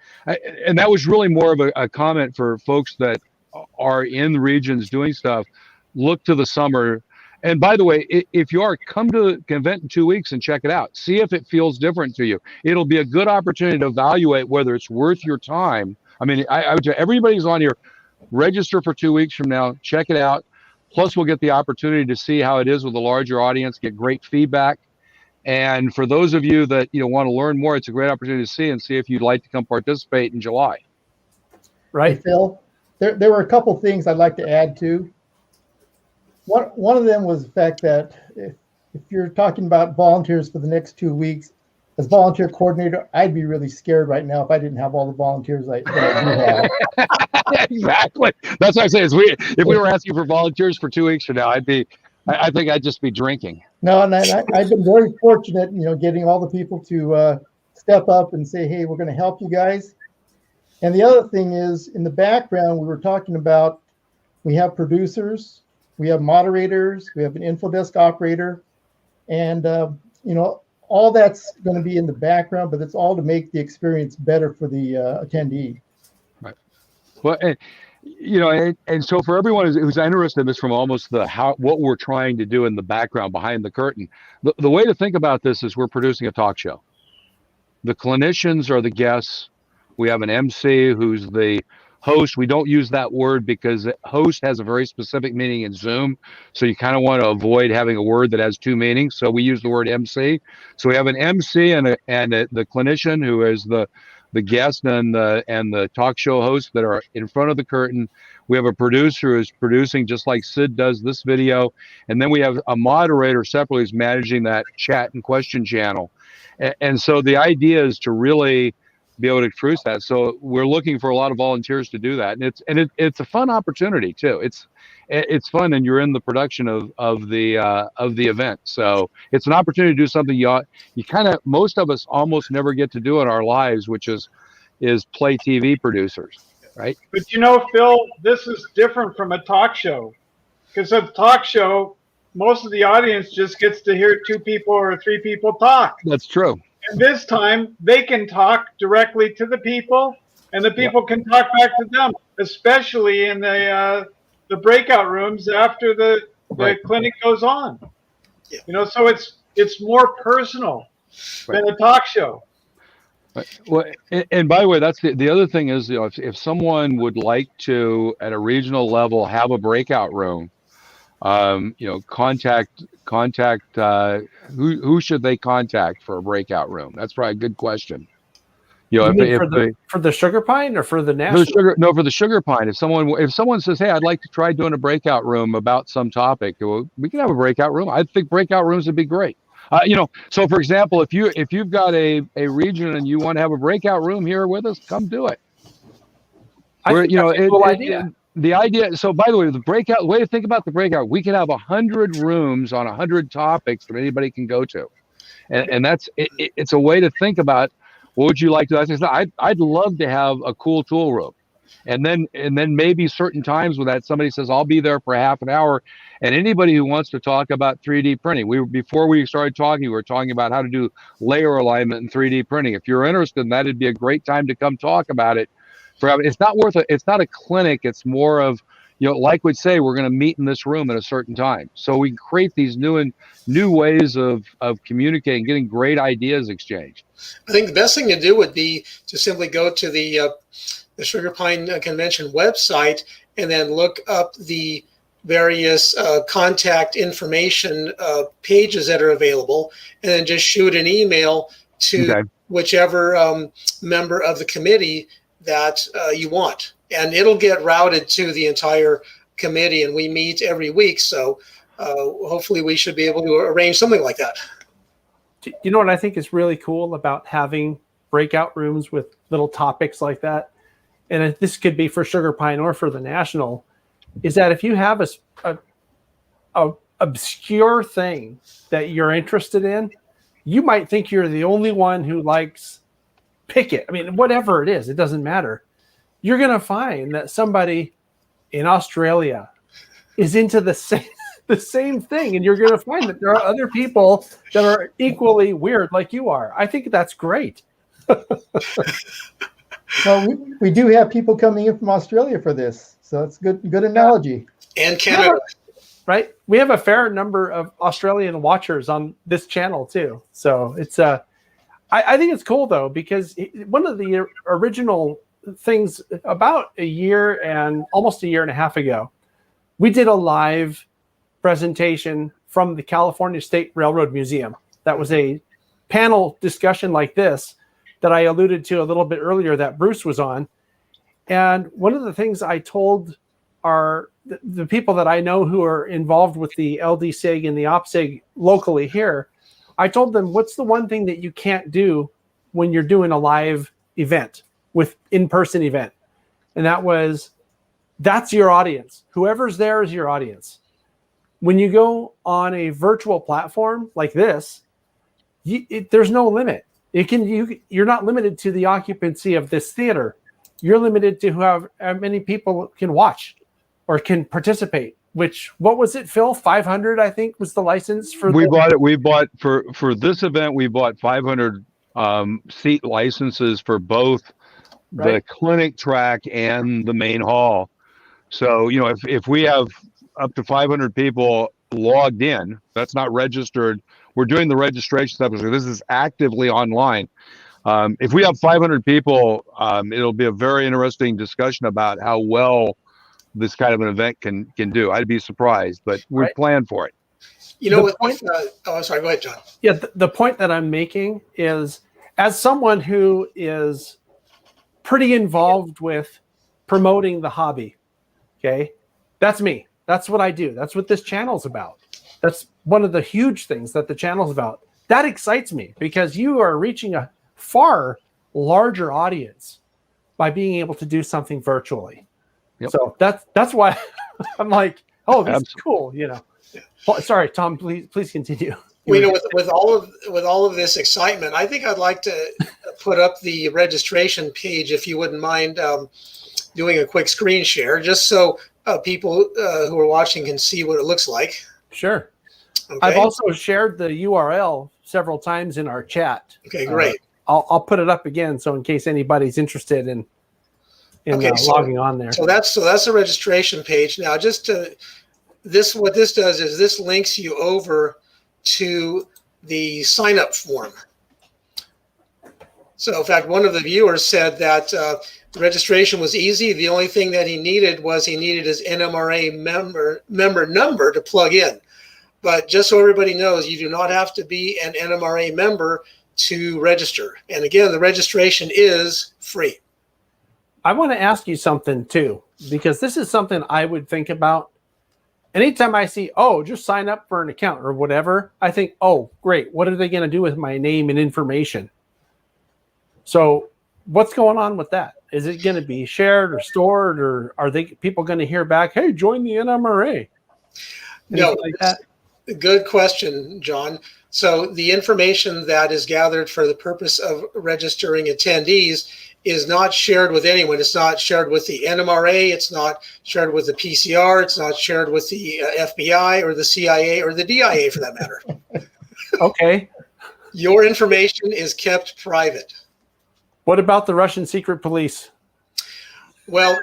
and that was really more of a comment for folks that are in the regions doing stuff. Look to the summer. And by the way, if you are, come to the event in 2 weeks and check it out. See if it feels different to you. It'll be a good opportunity to evaluate whether it's worth your time. I mean, I would say everybody's on here. Register for 2 weeks from now. Check it out. Plus, we'll get the opportunity to see how it is with a larger audience, get great feedback. And for those of you that want to learn more, it's a great opportunity to see if you'd like to come participate in July. Right, Hey, Phil, there were a couple things I'd like to add to. One of them was the fact that if you're talking about volunteers for the next 2 weeks, as volunteer coordinator, I'd be really scared right now if I didn't have all the volunteers that I do have. Exactly. That's what I say. If we were asking for volunteers for 2 weeks from now, I think I'd just be drinking. No, and I've been very fortunate, getting all the people to step up and say, hey, we're going to help you guys. And the other thing is, in the background, we were talking about, we have producers, we have moderators, we have an info desk operator, and, all that's going to be in the background, but it's all to make the experience better for the attendee. Right. Well, and so for everyone who's interested in this from almost what we're trying to do in the background behind the curtain, the way to think about this is we're producing a talk show. The clinicians are the guests. We have an MC who's the host. We don't use that word because host has a very specific meaning in Zoom. So you kind of want to avoid having a word that has two meanings. So we use the word MC. So we have an MC and the clinician who is the guest and the talk show host that are in front of the curtain. We have a producer who's producing just like Sid does this video. And then we have a moderator separately who's managing that chat and question channel. And so the idea is to really be able to produce that. So we're looking for a lot of volunteers to do that. And it's a fun opportunity too. It's fun, and you're in the production of the event. So it's an opportunity to do something you kind of, most of us almost never get to do in our lives, which is play TV producers, right? But Phil, this is different from a talk show, because a talk show, most of the audience just gets to hear 2 people or 3 people talk. That's true. And this time they can talk directly to the people, and the people can talk back to them, especially in the breakout rooms after the clinic goes on. Yeah. So it's more personal than a talk show. Well, and by the way, that's the other thing is, if someone would like to at a regional level have a breakout room, contact who should they contact for a breakout room? That's probably a good question. For the Sugarpine or for the national? For the Sugarpine. If someone says, hey, I'd like to try doing a breakout room about some topic, well, we can have a breakout room. I think breakout rooms would be great. So for example, if you've got a region and you want to have a breakout room here with us, come do it. I think that's a cool idea. The idea, so by the way, the way to think about the breakout, we can have 100 rooms on 100 topics that anybody can go to. And that's, it's a way to think about, what would you like to, I'd love to have a cool tool room. And then maybe certain times with that, somebody says, I'll be there for half an hour. And anybody who wants to talk about 3D printing, before we started talking, we were talking about how to do layer alignment in 3D printing. If you're interested in that, it'd be a great time to come talk about it. It's not a clinic. It's more of, like we'd say, we're going to meet in this room at a certain time. So we create these new ways of communicating, getting great ideas exchanged. I think the best thing to do would be to simply go to the Sugarpine Convention website and then look up the various contact information pages that are available, and then just shoot an email to whichever member of the committee that you want. And it'll get routed to the entire committee, and we meet every week. So hopefully we should be able to arrange something like that. You know what I think is really cool about having breakout rooms with little topics like that? And this could be for Sugarpine or for the National, is that if you have a obscure thing that you're interested in, you might think you're the only one who likes Pickett. I mean, whatever it is, it doesn't matter. You're going to find that somebody in Australia is into the same thing, and you're going to find that there are other people that are equally weird like you are. I think that's great. Well, we do have people coming in from Australia for this, so it's good analogy. And Canada. Right? We have a fair number of Australian watchers on this channel too. So it's I think it's cool though, because one of the original things about almost a year and a half ago, we did a live presentation from the California State Railroad Museum. That was a panel discussion like this that I alluded to a little bit earlier that Bruce was on. And one of the things I told the people that I know who are involved with the LDSIG and the OPSIG locally here, I told them, what's the one thing that you can't do when you're doing a live event, with in-person event? And that's your audience. Whoever's there is your audience. When you go on a virtual platform like this, there's no limit. You're not limited to the occupancy of this theater. You're limited to how many people can watch or can participate. What was it, Phil? 500, I think, was the license for. We bought for this event. We bought 500 seat licenses for both the clinic track and the main hall. So if we have up to 500 people logged in, that's not registered. We're doing the registration stuff. So this is actively online. If we have 500 people, it'll be a very interesting discussion about how well this kind of an event can do. I'd be surprised, but we plan for it. I'm sorry, go ahead, John. Yeah, the point that I'm making is, as someone who is pretty involved with promoting the hobby, okay, that's me. That's what I do. That's what this channel's about. That's one of the huge things that the channel's about. That excites me because you are reaching a far larger audience by being able to do something virtually. Yep. So that's why I'm like, oh, this is cool. Sorry, Tom, please continue. With all of this excitement, I think I'd like to put up the registration page, if you wouldn't mind doing a quick screen share, just so people who are watching can see what it looks like. Sure. Okay. I've also shared the URL several times in our chat. Okay, great. I'll put it up again, so in case anybody's interested in logging on there. So that's the registration page. Now, what this does is this links you over to the sign up form. So, in fact, one of the viewers said that the registration was easy. The only thing that he needed his NMRA member number to plug in. But just so everybody knows, you do not have to be an NMRA member to register. And again, the registration is free. I want to ask you something too, because this is something I would think about. Anytime I see, just sign up for an account or whatever, I think, oh, great. What are they going to do with my name and information? So what's going on with that? Is it going to be shared or stored, or are people going to hear back, hey, join the NMRA? No, like that? Good question, John. So the information that is gathered for the purpose of registering attendees is not shared with anyone. It's not shared with the NMRA. It's not shared with the PCR. It's not shared with the FBI or the CIA or the DIA, for that matter. Okay. Your information is kept private. What about the Russian secret police? Well,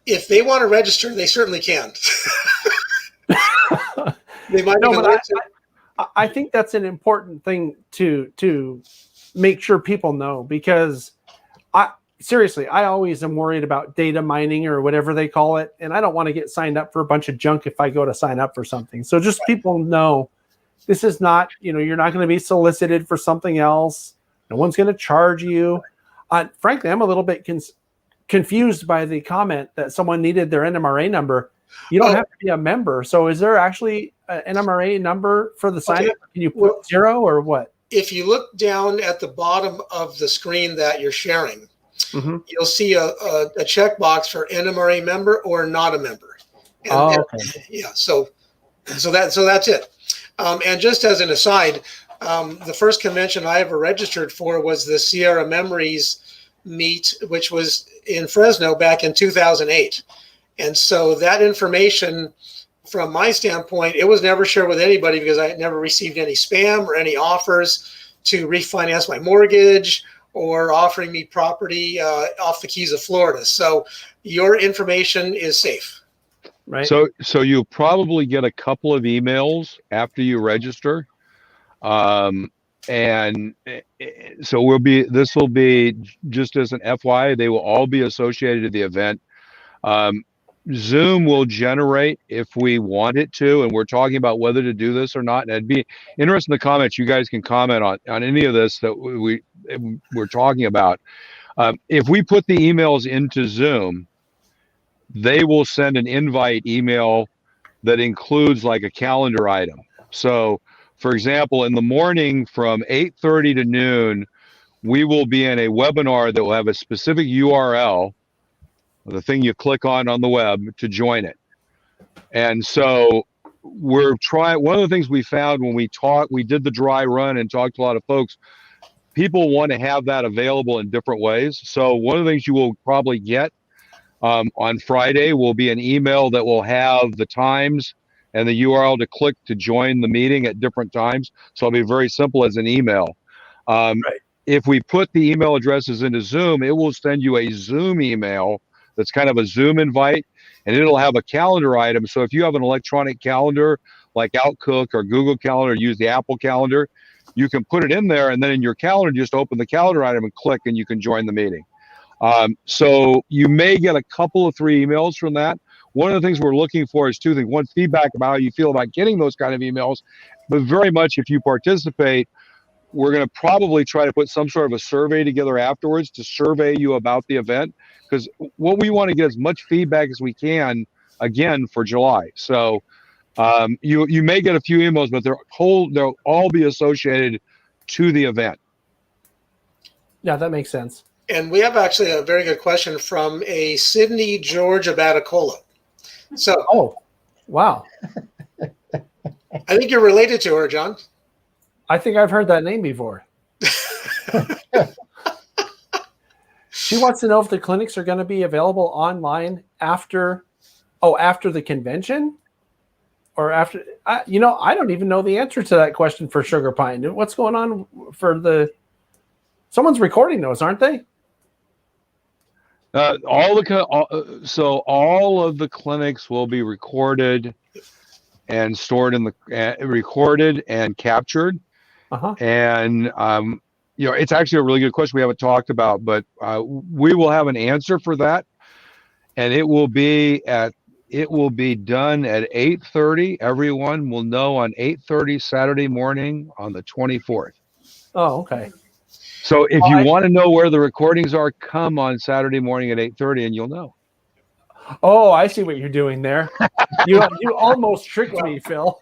If they want to register, they certainly can. They might No, even but like to. I think that's an important thing to make sure people know, because seriously, I always am worried about data mining or whatever they call it, and I don't want to get signed up for a bunch of junk if I go to sign up for something. So just people know this is not, you're not going to be solicited for something else. No one's going to charge you. Frankly, I'm a little bit confused by the comment that someone needed their NMRA number. You don't have to be a member. So is there actually an NMRA number for the sign up? Can you put 0 or what? If you look down at the bottom of the screen that you're sharing, you'll see a checkbox for NMRA member or not a member. And, yeah. So that's it. And just as an aside, the first convention I ever registered for was the Sierra Memories meet, which was in Fresno back in 2008. And so that information, from my standpoint, it was never shared with anybody because I had never received any spam or any offers to refinance my mortgage or offering me property off the Keys of Florida. So your information is safe. Right. So you'll probably get a couple of emails after you register. And so this will be just as an FYI, they will all be associated to the event. Zoom will generate if we want it to, and we're talking about whether to do this or not. And it'd be interesting in the comments. You guys can comment on any of this that we're talking about. If we put the emails into Zoom, they will send an invite email that includes like a calendar item. So, for example, in the morning from 8:30 to noon, we will be in a webinar that will have a specific URL, the thing you click on the web to join it. And so we're trying, one of the things we found when we did the dry run and talked to a lot of folks, people want to have that available in different ways. So one of the things you will probably get on Friday will be an email that will have the times and the URL to click to join the meeting at different times. So it'll be very simple as an email. Right. If we put the email addresses into Zoom, it will send you a Zoom email that's kind of a Zoom invite, and it'll have a calendar item. So if you have an electronic calendar like Outlook or Google Calendar, use the Apple Calendar, you can put it in there, and then in your calendar, just open the calendar item and click, and you can join the meeting. So you may get a couple of 3 emails from that. One of the things we're looking for is 2 things. One, feedback about how you feel about getting those kind of emails, but very much if you participate, we're going to probably try to put some sort of a survey together afterwards to survey you about the event, because what we want to get as much feedback as we can, again, for July. So you may get a few emails, but they'll all be associated to the event. Yeah, that makes sense. And we have actually a very good question from a Sydney, Georgia Batacola. So, oh, wow. I think you're related to her, John. I think I've heard that name before. She wants to know if the clinics are going to be available online after the convention, or after. I don't even know the answer to that question for Sugarpine. What's going on for someone's recording those, aren't they? All of the clinics will be recorded and stored recorded and captured. And it's actually a really good question we haven't talked about, but we will have an answer for that, and it will be done at 8:30. Everyone will know on 8:30 Saturday morning on the 24th. Oh, okay. So if you want to know where the recordings are, come on Saturday morning at 8:30 and you'll know. Oh, I see what you're doing there. You almost tricked me, Phil.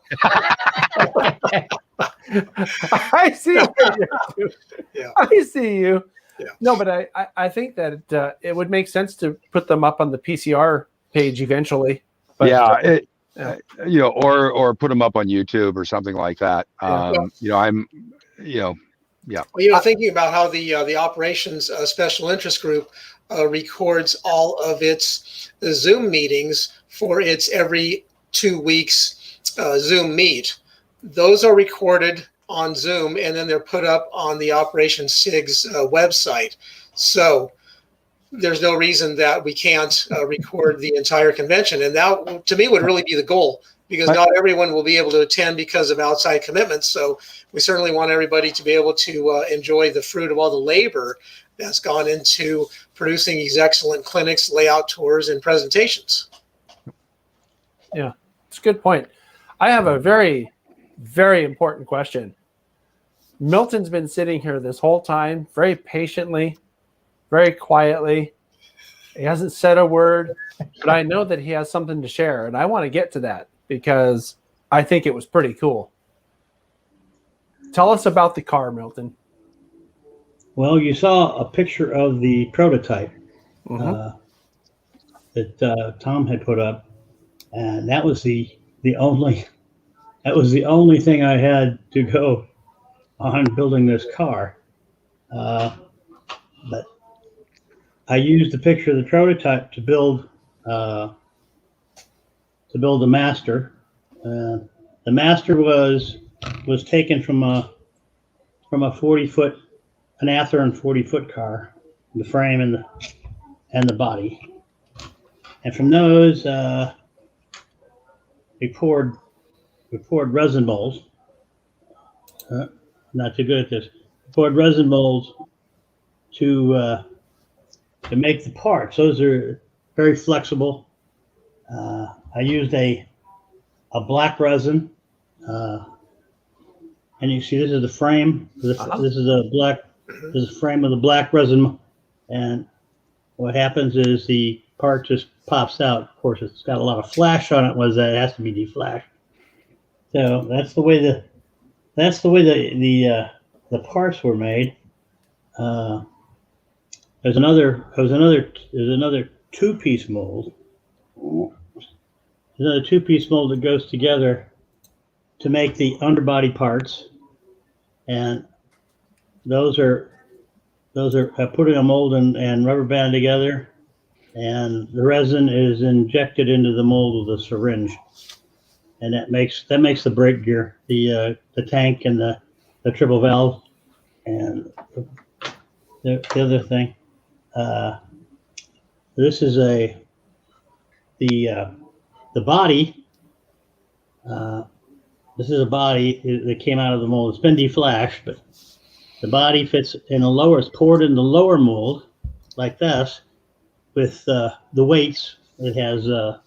I see what you're doing. Yeah. I see you. Yeah. No, but I think that it would make sense to put them up on the PCR page eventually. But, or put them up on YouTube or something like that. Yeah. Well, thinking about how the operations special interest group records all of its Zoom meetings for its every 2 weeks Zoom meet. Those are recorded on Zoom, and then they're put up on the Operation SIG's website. So there's no reason that we can't record the entire convention. And that, to me, would really be the goal, because not everyone will be able to attend because of outside commitments. So we certainly want everybody to be able to enjoy the fruit of all the labor that's gone into producing these excellent clinics, layout tours, and presentations. Yeah, it's a good point. I have a very, very important question. Milton's been sitting here this whole time, very patiently, very quietly. He hasn't said a word, but I know that he has something to share, and I want to get to that because I think it was pretty cool. Tell us about the car, Milton. Well, you saw a picture of the prototype that Tom had put up, and that was the only thing I had to go on building this car. But I used the picture of the prototype to build the master. The master was taken from a 40-foot, an Athearn 40-foot car, the frame and the body. And from those, we poured resin molds. Not too good at this. We poured resin molds to make the parts. Those are very flexible. I used a black resin, and you see this is the frame. This is a black. This is the frame of the black resin, and what happens is the part just pops out. Of course, it's got a lot of flash on it. Was that it has to be deflashed. So that's the way the parts were made. There's another two-piece mold. There's another two-piece mold that goes together to make the underbody parts, and those are put in a mold and rubber band together, and the resin is injected into the mold with a syringe, and that makes the brake gear, the tank, and the triple valve, and the other thing. This is the body. This is a body that came out of the mold. It's been deflashed, but the body fits in the lower. It's poured in the lower mold like this with the weights. It has a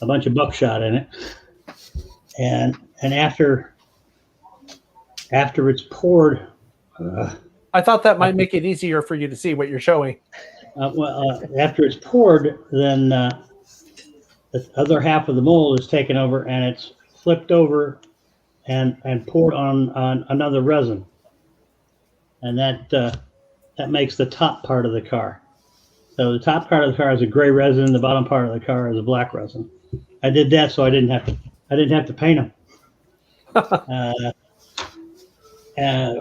bunch of buckshot in it, and after it's poured. I thought that might make it easier for you to see what you're showing. After it's poured, then the other half of the mold is taken over and it's flipped over and poured on another resin, and that makes the top part of the car. So the top part of the car is a gray resin, the bottom part of the car is a black resin. I did that so I didn't have to paint them.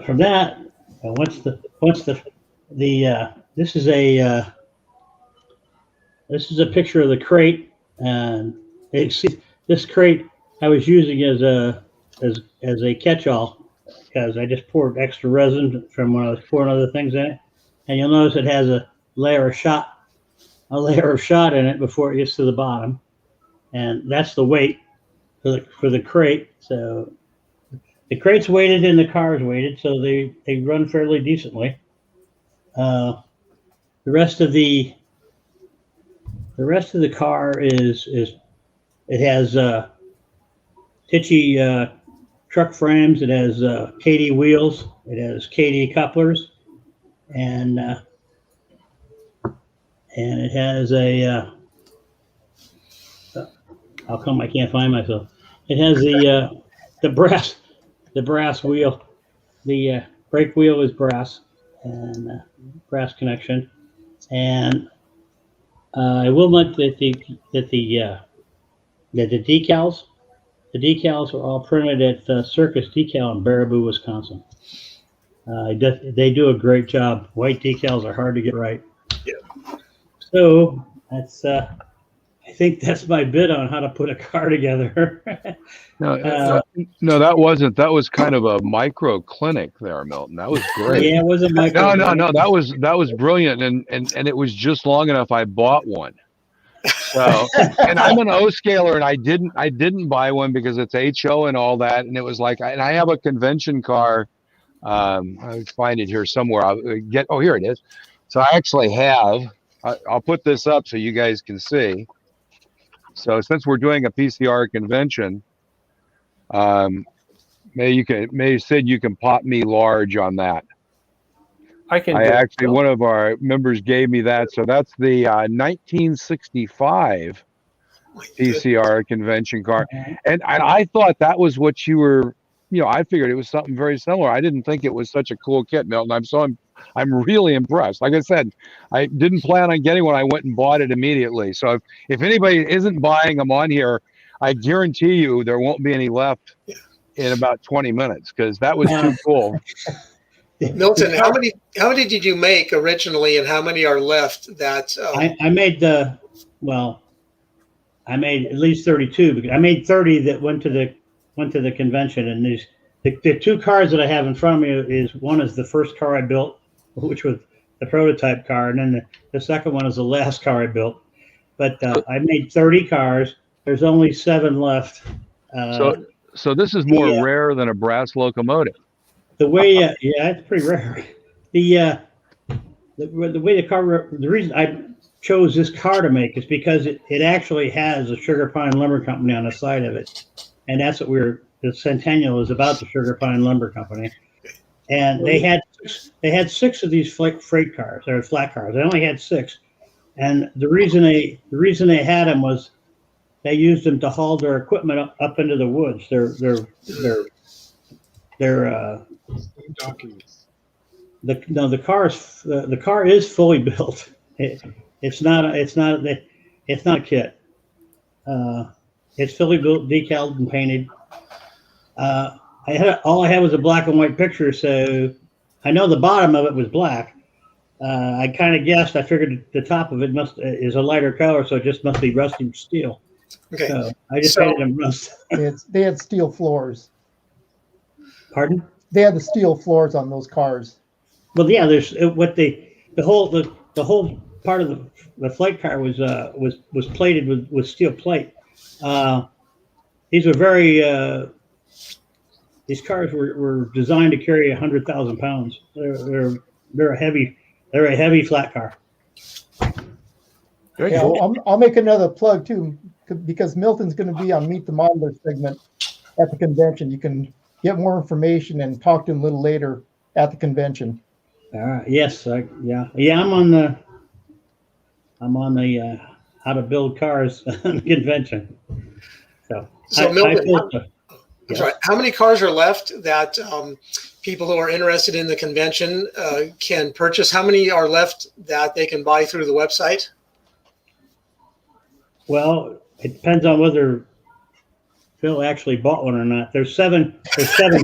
From that, this is a picture of the crate, and this crate I was using as a catch-all because I just poured extra resin from when I was pouring other things in it, and you'll notice it has a layer of shot in it before it gets to the bottom, and that's the weight for the crate. So the crate's weighted and the car is weighted, so they run fairly decently. The rest of the car is it has Tichy truck frames. It has KD wheels. It has KD couplers, and it has a how come I can't find myself? It has the brass wheel. The brake wheel is brass and brass connection, and I will note that the decals are all printed at Circus Decal in Baraboo, Wisconsin. They do a great job. White decals are hard to get right. Yeah. So that's I think that's my bid on how to put a car together. No, that wasn't. That was kind of a micro clinic there, Milton. That was great. Yeah, it was a micro. No. That was brilliant, and it was just long enough. I bought one. So, and I'm an O scaler, and I didn't buy one because it's HO and all that, and it was like, and I have a convention car. I find it here somewhere. Oh, here it is. So I actually have. I'll put this up so you guys can see. So since we're doing a PCR convention, Sid, you can pop me large on that. One of our members gave me that. So that's the 1965 PCR convention car. And I thought that was what you were, I figured it was something very similar. I didn't think it was such a cool kit, Milton. I'm really impressed. Like I said, I didn't plan on getting one. I went and bought it immediately. So if anybody isn't buying them on here, I guarantee you there won't be any left in about 20 minutes because that was too cool. Milton, how many did you make originally, and how many are left? That I made at least 32 because I made 30 that went to the convention, and the two cars that I have in front of me one is the first car I built, which was the prototype car, and then the second one is the last car I built. But I made 30 cars. There's only 7 left. So this is more rare than a brass locomotive. The way, it's pretty rare. The way the reason I chose this car to make is because it actually has a Sugarpine Lumber Company on the side of it, and that's what the Centennial is about, the Sugarpine Lumber Company. And they had 6 of these freight cars or flat cars. They only had 6, and the reason they had them was they used them to haul their equipment up into the woods. The car is fully built. It's not a kit. It's fully built, decaled, and painted. All I had was a black and white picture, so I know the bottom of it was black. I kind of guessed. I figured the top of it is a lighter color, so it just must be rusty steel. Okay. So I just painted them rust. They had steel floors. Pardon? They had the steel floors on those cars. Well, yeah. The whole part of the flight car was plated with steel plate. These were these cars were designed to carry 100,000 pounds. They're a heavy flat car. Very cool. I'll make another plug too, because Milton's going to be on Meet the Modeler segment at the convention. You can get more information and talk to him a little later at the convention. Yes. I'm on the how to build cars convention. So Milton, sorry, how many cars are left that people who are interested in the convention can purchase? How many are left that they can buy through the website? Well, it depends on whether Phil actually bought one or not. There's 7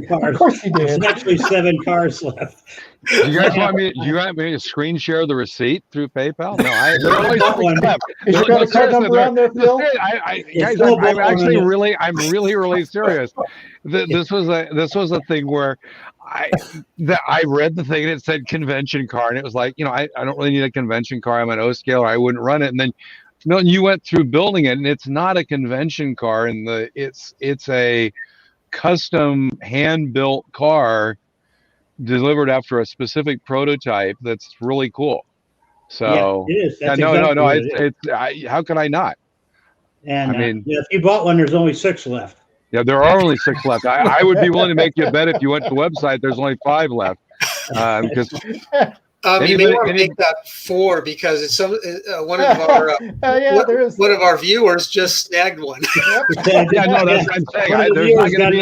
cars. Of course he did. There's actually 7 cars left. Do you want me to screen share the receipt through PayPal? No, there's only 6 left. Is your credit card number on there, Phil? Guys, I'm really serious. This was a thing where I read the thing and it said convention car, and it was like, I don't really need a convention car. I'm an O scaler. I wouldn't run it. And then Milton, you went through building it, and it's not a convention car, and it's a custom hand-built car delivered after a specific prototype that's really cool. So yeah, it is. That's how can I not? And if you bought one, there's only 6 left. Yeah, there are only 6 left. I would be willing to make you a bet if you went to the website. There's only 5 left because. You may want to make that 4 because it's one of our one of our viewers just snagged one. That's what I'm saying. There's not going to be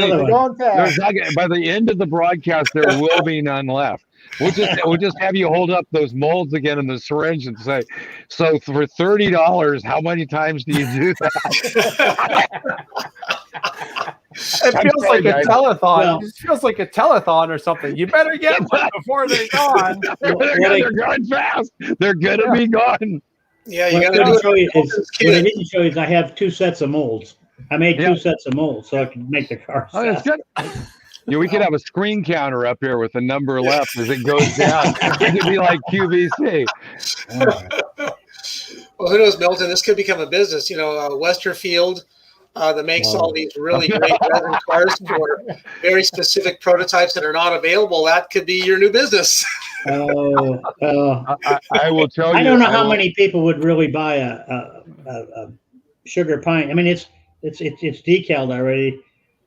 by the end of the broadcast. There will be none left. We'll just have you hold up those molds again in the syringe and say, "So for $30, how many times do you do that?" It feels like a telethon. Well, it feels like a telethon or something. You better get one before they're gone. They're going fast. They're going to be gone. Yeah, you What got I to didn't do show you it. is, what I didn't show you is I have 2 sets of molds. I made Yeah. 2 sets of molds so I could make the cars Oh, that's fast. good. Yeah, we could have a screen counter up here with the number left as it goes down. It could be like QVC. Well, who knows, Milton? This could become a business. Westerfield that makes all these really great resin cars for very specific prototypes that are not available. That could be your new business. I will tell you. I don't know how many people would really buy a Sugarpine. I mean, it's decaled already,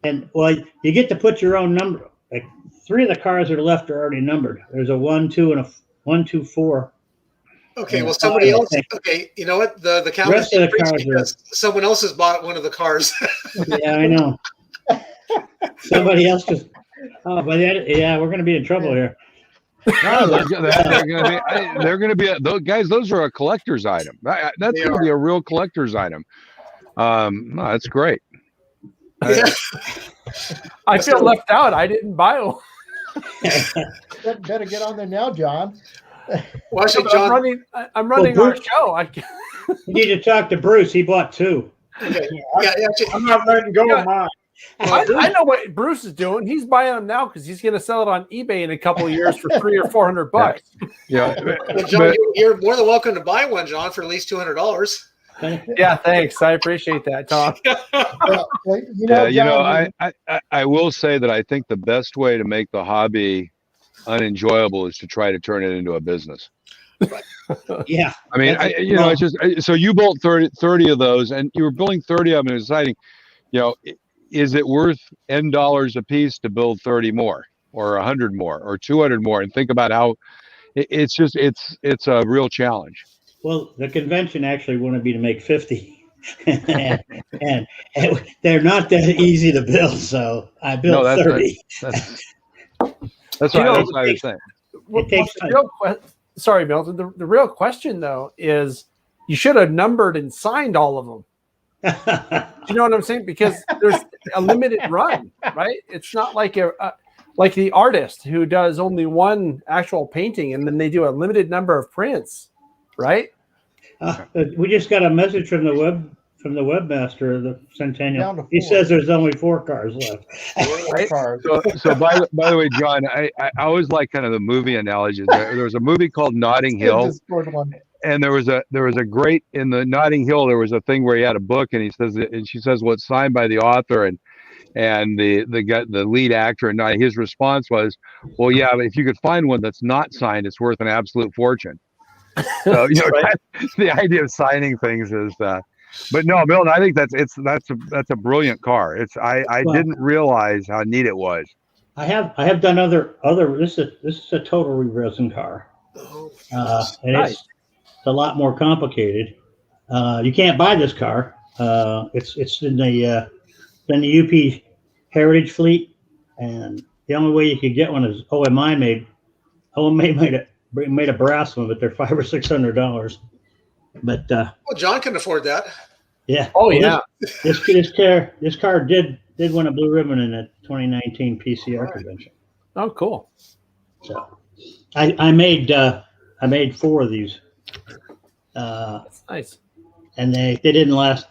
and well, you get to put your own number. Like 3 of the cars that are left are already numbered. There's a 1, 2, and a 1, 2, 4. Okay, well, somebody else. Okay, you know what? The count Rest of the cars because someone else has bought one of the cars. Yeah, I know. Somebody else just. Oh, but yeah, we're going to be in trouble here. No, they're going to be those guys. Those are a collector's item. That's going to be a real collector's item. No, that's great. Yeah. I feel left out. I didn't buy one. Better get on there now, John. Well, actually, John, I'm running our show. You need to talk to Bruce. He bought 2. okay. I'm not letting go of mine. I know what Bruce is doing. He's buying them now because he's going to sell it on eBay in a couple of years for $300 or $400. Yeah, Well, John, you're more than welcome to buy one, John, for at least $200. Yeah, thanks. I appreciate that, Tom. John, I will say that I think the best way to make the hobby unenjoyable is to try to turn it into a business. Yeah. I mean, it's just so you built 30 of those, and you were building 30 of them and deciding, is it worth N dollars a piece to build 30 more, or 100 more, or 200 more, and think about how it's a real challenge. Well, the convention actually wanted me to make 50, and they're not that easy to build, so I built 30. That's what I was saying. It takes time. Sorry, Milton. The real question, though, is you should have numbered and signed all of them. You know what I'm saying? Because there's a limited run, right? It's not like like the artist who does only one actual painting and then they do a limited number of prints, right? We just got a message from the webmaster of the Centennial. He says there's only 4 cars left. 4 cars. So by the way, John, I always like kind of the movie analogies. There was a movie called Notting Hill. And there was a great, in the Notting Hill, there was a thing where he had a book, and she says, well, it's signed by the author and the lead actor, and his response was, well, yeah, but if you could find one that's not signed, it's worth an absolute fortune. So Right. The idea of signing things is but no, Milton, I think that's a brilliant car. I didn't realize how neat it was. I have done other this is a total resin car. And Nice. it's a lot more complicated. You can't buy this car. It's in the UP Heritage Fleet, and the only way you could get one is OMI made a brass one, but they're $500 or $600. But Well, John can afford that. yeah. Oh, yeah. This car did win a blue ribbon in the 2019 PCR convention. Oh, cool. So I made 4 of these. That's nice. And they didn't last.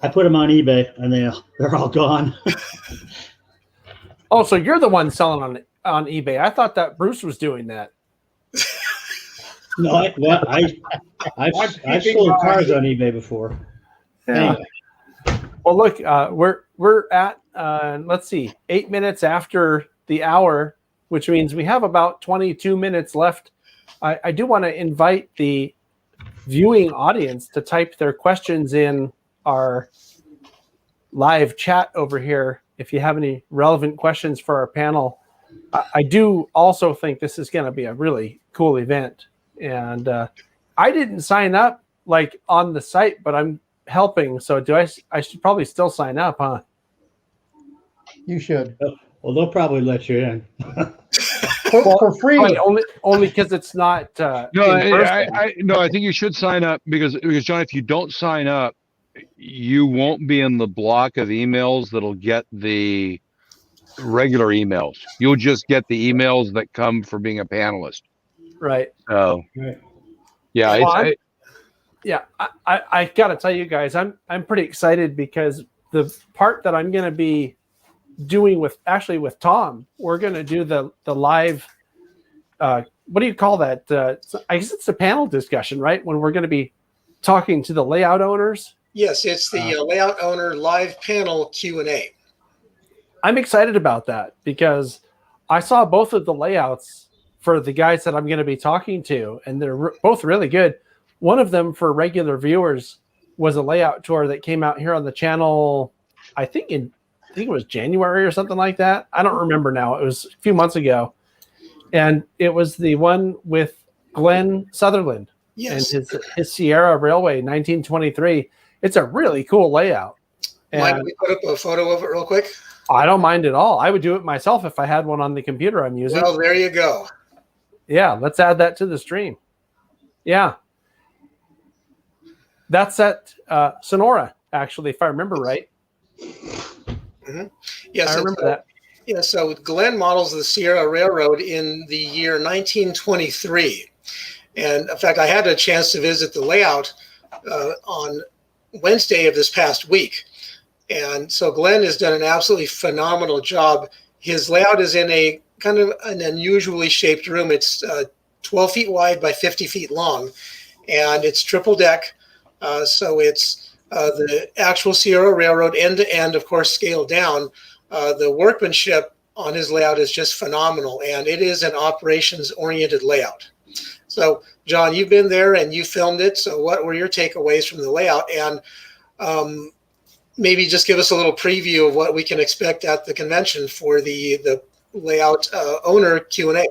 I put them on eBay, and they're all gone. Oh, so you're the one selling on eBay. I thought that Bruce was doing that. No, I've sold cars on eBay before. Yeah. Anyway. Well, look, we're at let's see, 8 minutes after the hour, which means we have about 22 minutes left. I do want to invite the viewing audience to type their questions in our live chat over here if you have any relevant questions for our panel. I do also think this is going to be a really cool event, and I didn't sign up like on the site, but I'm helping. So I should probably still sign up, huh? You should. Well, they'll probably let you in. For free. Only because it's not. No, I think you should sign up because John, if you don't sign up, you won't be in the block of emails that'll get the regular emails. You'll just get the emails that come for being a panelist. Right. So, Right. yeah, Well, Yeah, I got to tell you guys, I'm pretty excited because the part that I'm going to be doing with Tom, we're going to do the live. What do you call that? I guess it's a panel discussion, right? When we're going to be talking to the layout owners. Yes, it's the layout owner live panel Q&A. I'm excited about that because I saw both of the layouts for the guys that I'm going to be talking to, and they're both really good. One of them for regular viewers was a layout tour that came out here on the channel, I think it was January or something like that. I don't remember now. It was a few months ago. And it was the one with Glenn Sutherland and his Sierra Railway 1923. It's a really cool layout. Mind if we put up a photo of it real quick? I don't mind at all. I would do it myself if I had one on the computer I'm using. Well, there you go. Yeah, let's add that to the stream. Yeah. That's at Sonora, actually, if I remember right. Mm-hmm. Yes, I remember that. Yeah, so Glenn models the Sierra Railroad in the year 1923. And in fact, I had a chance to visit the layout on Wednesday of this past week. And so Glenn has done an absolutely phenomenal job. His layout is in a kind of an unusually shaped room. It's 12 feet wide by 50 feet long, and it's triple deck. So it's the actual Sierra Railroad end to end, of course, scaled down. The workmanship on his layout is just phenomenal, and it is an operations-oriented layout. So, John, you've been there and you filmed it. So what were your takeaways from the layout? And maybe just give us a little preview of what we can expect at the convention for the layout owner Q&A.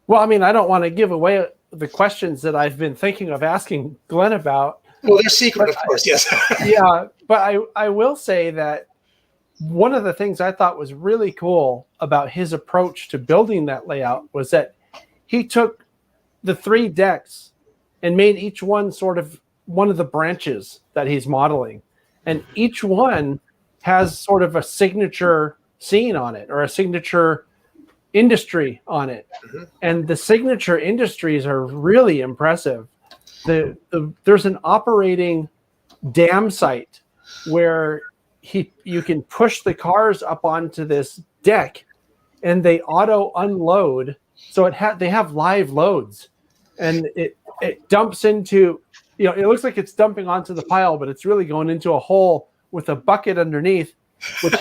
Well, I mean, I don't want to give away the questions that I've been thinking of asking Glenn about. Well, they're secret, of course, yes. Yeah, but I will say that one of the things I thought was really cool about his approach to building that layout was that he took the 3 decks and made each one sort of one of the branches that he's modeling. And each one has sort of a signature scene on it or a signature industry on it. Mm-hmm. And the signature industries are really impressive. There's an operating dam site where you can push the cars up onto this deck and they auto unload. So they have live loads, and it dumps into, it looks like it's dumping onto the pile, but it's really going into a hole with a bucket underneath, which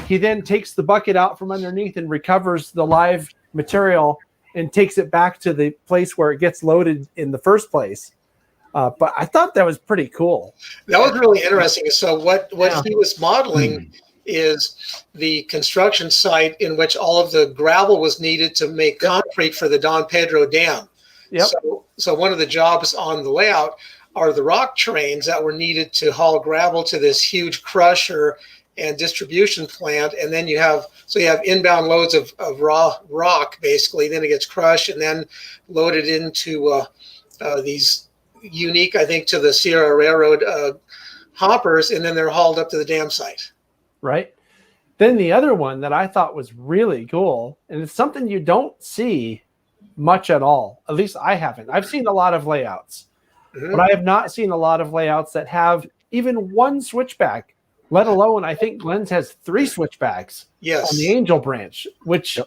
he then takes the bucket out from underneath and recovers the live material and takes it back to the place where it gets loaded in the first place. But I thought that was pretty cool. That was really interesting. So what he was modeling is the construction site in which all of the gravel was needed to make concrete for the Don Pedro Dam. Yep. So one of the jobs on the layout are the rock trains that were needed to haul gravel to this huge crusher and distribution plant. And then you have inbound loads of raw rock, basically. Then it gets crushed and then loaded into these unique, I think, to the Sierra Railroad hoppers, and then they're hauled up to the dam site. Right. Then the other one that I thought was really cool, and it's something you don't see much at all. At least I haven't. I've seen a lot of layouts, but I have not seen a lot of layouts that have even one switchback, let alone I think Glenn's has 3 switchbacks on the Angel branch, which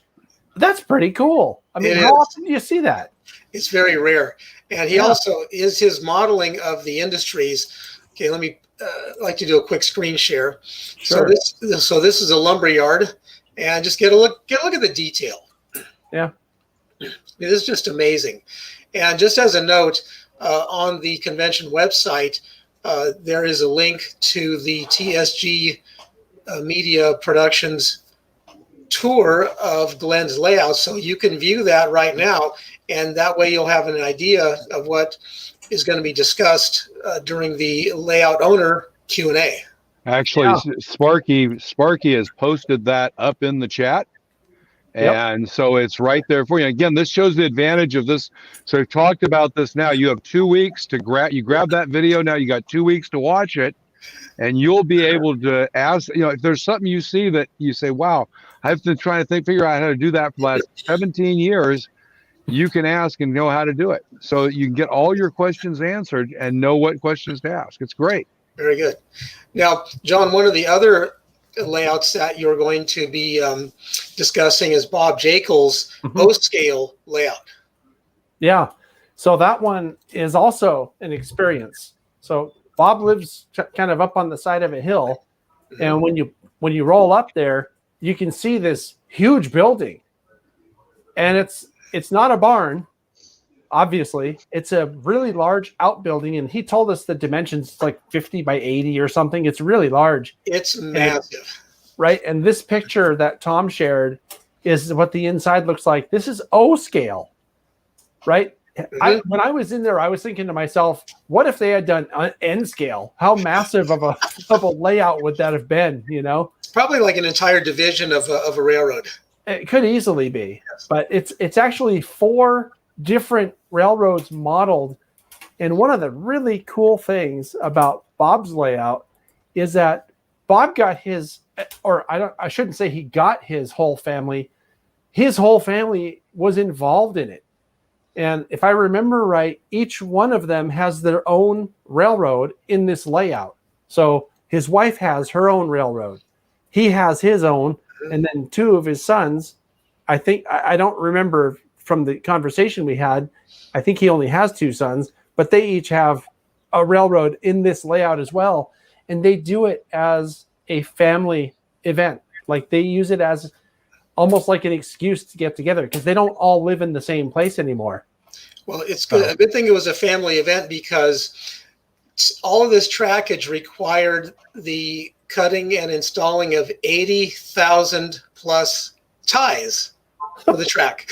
that's pretty cool. I mean, how often do you see that? It's very rare. And he also is his modeling of the industries. Okay, let me like to do a quick screen share. Sure. So this is a lumber yard, and just get a look at the detail. Yeah. It is just amazing. And just as a note, on the convention website, there is a link to the TSG Media Productions tour of Glenn's layout. So you can view that right now, and that way you'll have an idea of what is going to be discussed during the layout owner Q&A. Actually, Sparky has posted that up in the chat. And so it's right there for you. Again, this shows the advantage of this. So we've talked about this now. You have 2 weeks to grab that video. Now you got 2 weeks to watch it, and you'll be able to ask, if there's something you see that you say, wow, I've been trying to figure out how to do that for the last 17 years. you can ask and know how to do it. So you can get all your questions answered and know what questions to ask. It's great. Very good. Now, John, one of the other layouts that you're going to be discussing is Bob Jekyll's O-scale layout. Yeah. So that one is also an experience. So Bob lives kind of up on the side of a hill, and when you roll up there, you can see this huge building, and it's not a barn. Obviously, it's a really large outbuilding, and he told us the dimensions. It's like 50 by 80 or something. It's really large. It's massive. Right? And this picture that Tom shared is what the inside looks like. This is O scale, right? When I was in there, I was thinking to myself, what if they had done N scale? How massive of a layout would that have been, you know? It's probably like an entire division of a railroad. It could easily be, but it's actually 4 different railroads modeled. And one of the really cool things about Bob's layout is that Bob got his, or I shouldn't say he got his whole family. His whole family was involved in it. And if I remember right, each one of them has their own railroad in this layout. So his wife has her own railroad. He has his own. And then 2 of his sons, I think, I don't remember from the conversation we had, I think he only has 2 sons, but they each have a railroad in this layout as well. And they do it as a family event. Like they use it as almost like an excuse to get together because they don't all live in the same place anymore. Well, it's good. A good thing it was a family event because all of this trackage required the cutting and installing of 80,000 plus ties for the track.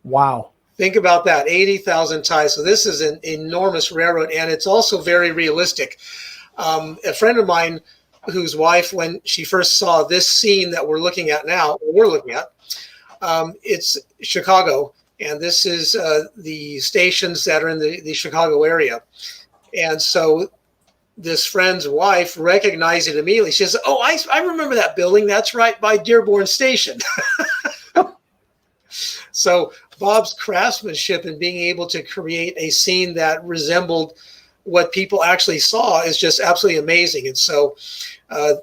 Wow. Think about that, 80,000 ties. So this is an enormous railroad, and it's also very realistic. A friend of mine whose wife, when she first saw this scene that we're looking at, it's Chicago, and this is the stations that are in the Chicago area. And so this friend's wife recognized it immediately. She says, "Oh, I remember that building. That's right by Dearborn Station." So Bob's craftsmanship in being able to create a scene that resembled what people actually saw is just absolutely amazing. And so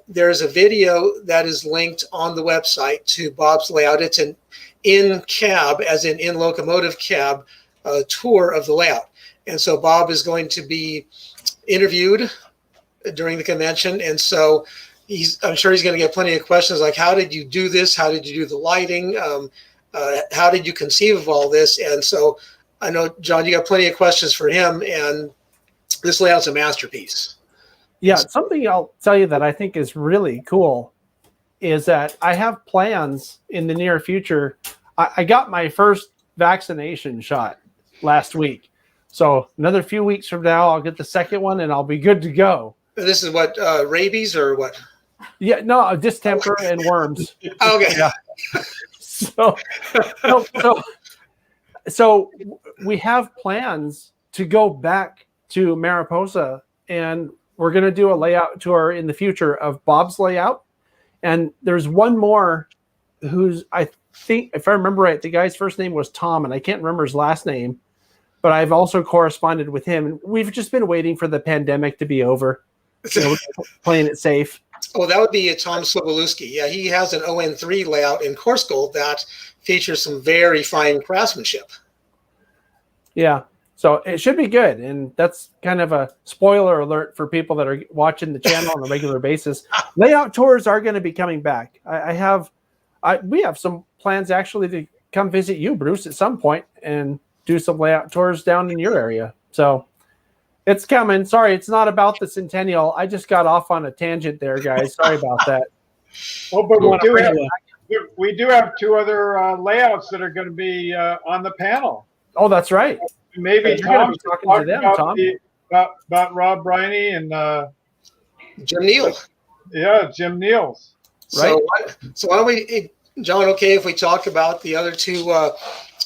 there's a video that is linked on the website to Bob's layout. It's an in-cab, as in locomotive cab, tour of the layout. And so Bob is going to be interviewed during the convention. And so I'm sure he's going to get plenty of questions like, how did you do this? How did you do the lighting? How did you conceive of all this? And so I know, John, you got plenty of questions for him, and this layout's a masterpiece. Yeah, something I'll tell you that I think is really cool is that I have plans in the near future. I got my first vaccination shot last week. So another few weeks from now, I'll get the second one and I'll be good to go. This is what, rabies or what? Yeah, no, distemper and worms. Okay. Yeah. So we have plans to go back to Mariposa, and we're going to do a layout tour in the future of Bob's layout. And there's one more who's, I think, if I remember right, the guy's first name was Tom, and I can't remember his last name, but I've also corresponded with him. We've just been waiting for the pandemic to be over. We're playing it safe. Oh, that would be Tom Sobolewski. Yeah, he has an ON3 layout in coarse gold that features some very fine craftsmanship. Yeah, so it should be good. And that's kind of a spoiler alert for people that are watching the channel on a regular basis. Layout tours are going to be coming back. We have some plans actually to come visit you, Bruce, at some point and do some layout tours down in your area. So it's coming. Sorry, it's not about the Centennial. I just got off on a tangent there, guys. Sorry about that. Oh, but we do have 2 other layouts that are going to be on the panel. Oh, that's right. Maybe Tom talking to them, about Rob Briney and Jim Neal. Yeah, Jim Neal's. Right. So why don't we, John, okay, if we talk about the other 2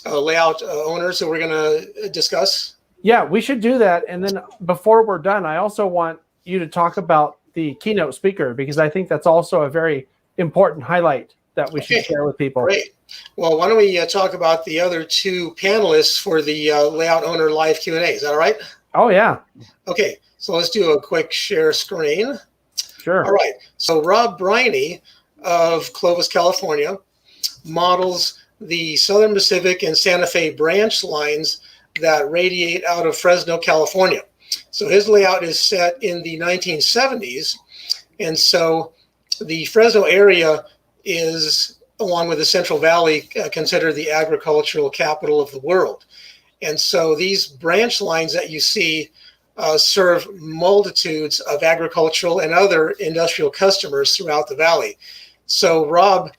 layout owners that we're going to discuss? Yeah, we should do that. And then before we're done, I also want you to talk about the keynote speaker, because I think that's also a very important highlight that we should Okay, share with people? great. Well, why don't we talk about the other two panelists for the Layout Owner Live Q&A? Is that all right? Oh, yeah, Okay, so let's do a quick share screen. sure. All right, so Rob Briney of Clovis, California, models the Southern Pacific and Santa Fe branch lines that radiate out of Fresno, California. So his layout is set in the 1970s. And so the Fresno area is, along with the Central Valley, considered the agricultural capital of the world. And so these branch lines that you see serve multitudes of agricultural and other industrial customers throughout the valley. So Rob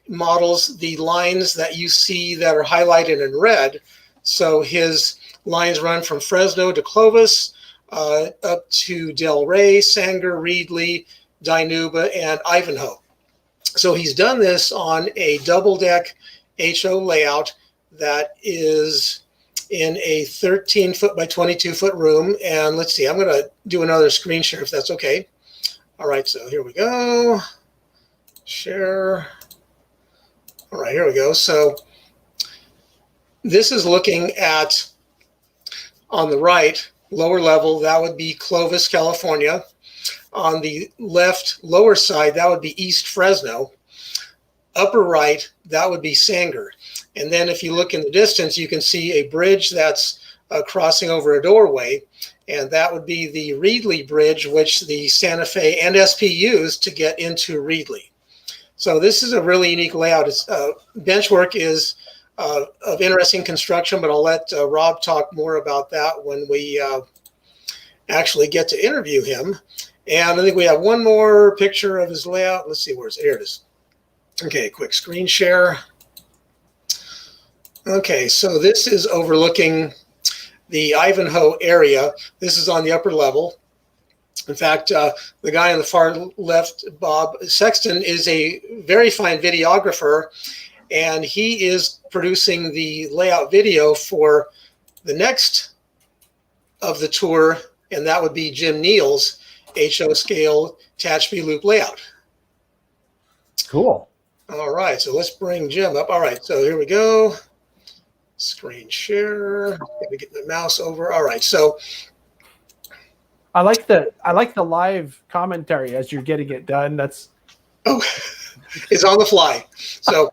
models the lines that you see that are highlighted in red. So his lines run from Fresno to Clovis, up to Del Rey, Sanger, Reedley, Dinuba, and Ivanhoe. So he's done this on a double-deck HO layout that is in a 13-foot by 22-foot room. And let's see, I'm going to do another screen share if that's okay. All right, so here we go. Share. All right, here we go. So this is looking at, on the right, lower level, that would be Clovis, California. On the left lower side, that would be East Fresno. Upper right, that would be Sanger. And then if you look in the distance, you can see a bridge that's crossing over a doorway. And that would be the Reedley Bridge, which the Santa Fe and SP used to get into Reedley. So this is a really unique layout. It's, benchwork is of interesting construction, but I'll let Rob talk more about that when we actually get to interview him. And I think we have one more picture of his layout. Let's see, here it is. Okay, quick screen share. Okay, so this is overlooking the Ivanhoe area. This is on the upper level. In fact, the guy on the far left, Bob Sexton, is a very fine videographer, and he is producing the layout video for the next of the tour, and that would be Jim Neal's HO scale Tehachapi loop layout. Cool. All right, so let's bring Jim up. All right, so here we go. Screen share. Let me get my mouse over. All right, so I like the live commentary as you're getting it done. That's it's on the fly. So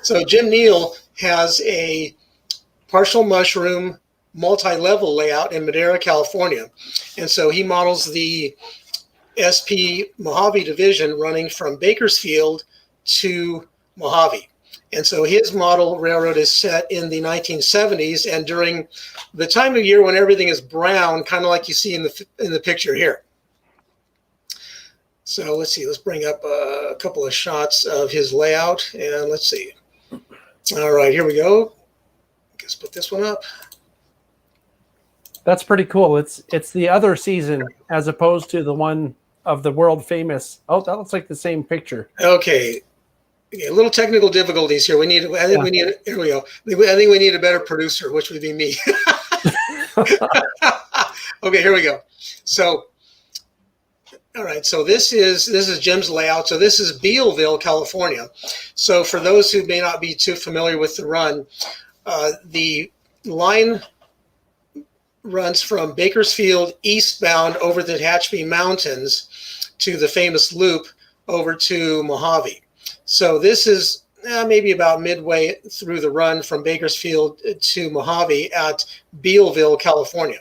so Jim Neal has a partial mushroom multi-level layout in Madera, California. And so he models the SP Mojave division running from Bakersfield to Mojave. And so his model railroad is set in the 1970s and during the time of year when everything is brown, kind of like you see in the picture here. So let's see, let's bring up a couple of shots of his layout and let's see. All right, here we go. Let's put this one up. That's pretty cool. It's the other season as opposed to the one of the world famous. Oh, that looks like the same picture. Okay. A little technical difficulties here. We need. I think we need. Here we go. I think we need a better producer, which would be me. Okay, here we go. So, all right. So this is Jim's layout. So this is Bealville, California. So for those who may not be too familiar with the run, the line runs from Bakersfield eastbound over the Tehachapi Mountains to the famous loop over to Mojave. So this is maybe about midway through the run from Bakersfield to Mojave at Bealville, California.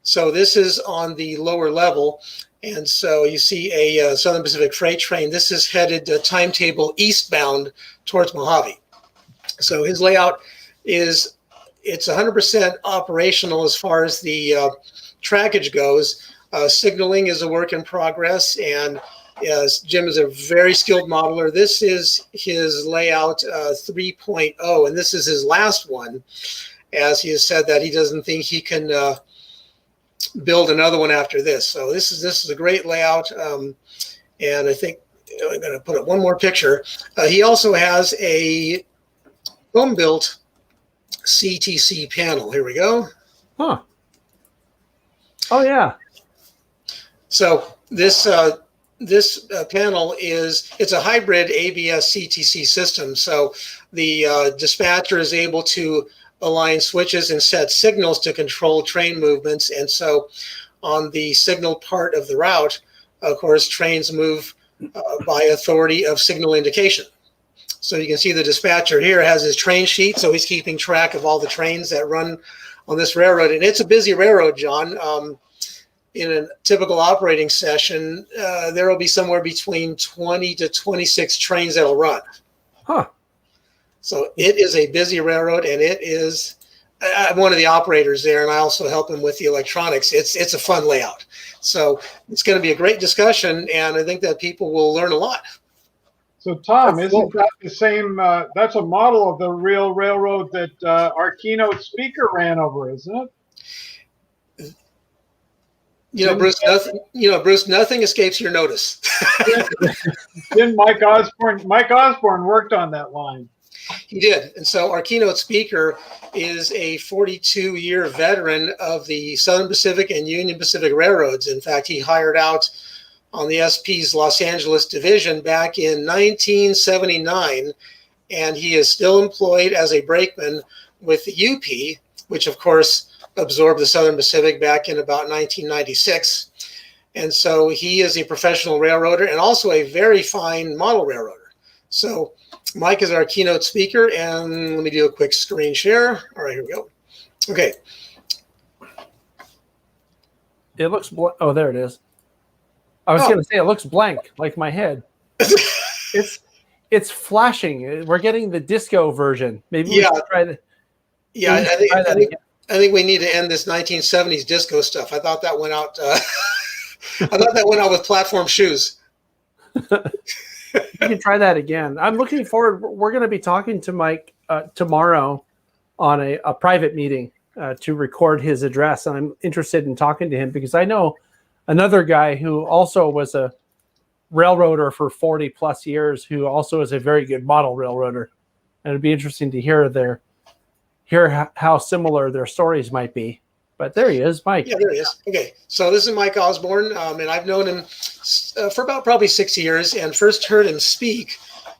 So this is on the lower level. And so you see a Southern Pacific freight train. This is headed timetable eastbound towards Mojave. So his layout is, it's 100% operational as far as the trackage goes. Signaling is a work in progress, and Jim is a very skilled modeler. This is his layout 3.0, and this is his last one, as he has said that he doesn't think he can build another one after this. So this is a great layout, and I think I'm going to put up one more picture. He also has a home-built CTC panel. Here we go. Huh. Oh yeah. So this this panel it's a hybrid ABS CTC system. So the dispatcher is able to align switches and set signals to control train movements. And so on the signal part of the route, of course, trains move by authority of signal indication. So you can see the dispatcher here has his train sheet. So he's keeping track of all the trains that run on this railroad. And it's a busy railroad, John. In a typical operating session, there will be somewhere between 20 to 26 trains that'll run. Huh. So it is a busy railroad, and I'm one of the operators there, and I also help him with the electronics. It's a fun layout. So it's going to be a great discussion, and I think that people will learn a lot. So Tom, isn't that the same, that's a model of the real railroad that our keynote speaker ran over, isn't it? Bruce, nothing escapes your notice. Didn't Mike Osborne worked on that line. He did. And so our keynote speaker is a 42-year veteran of the Southern Pacific and Union Pacific Railroads. In fact, he hired out on the SP's Los Angeles division back in 1979, and he is still employed as a brakeman with the UP, which of course absorbed the Southern Pacific back in about 1996. And so he is a professional railroader and also a very fine model railroader. So Mike is our keynote speaker, and let me do a quick screen share. All right, here we go. Okay. It looks oh, there it is. I was going to say it looks blank, like my head. It's flashing. We're getting the disco version. Maybe we should try that. Yeah, I think we need to end this 1970s disco stuff. I thought that went out. I thought that went out with platform shoes. You can try that again. I'm looking forward. We're going to be talking to Mike tomorrow on a private meeting to record his address. And I'm interested in talking to him because I know another guy who also was a railroader for 40 plus years, who also is a very good model railroader. And it'd be interesting to hear how similar their stories might be. But there he is, Mike. Yeah, there he is. Okay, so this is Mike Osborne, and I've known him for about probably 6 years, and first heard him speak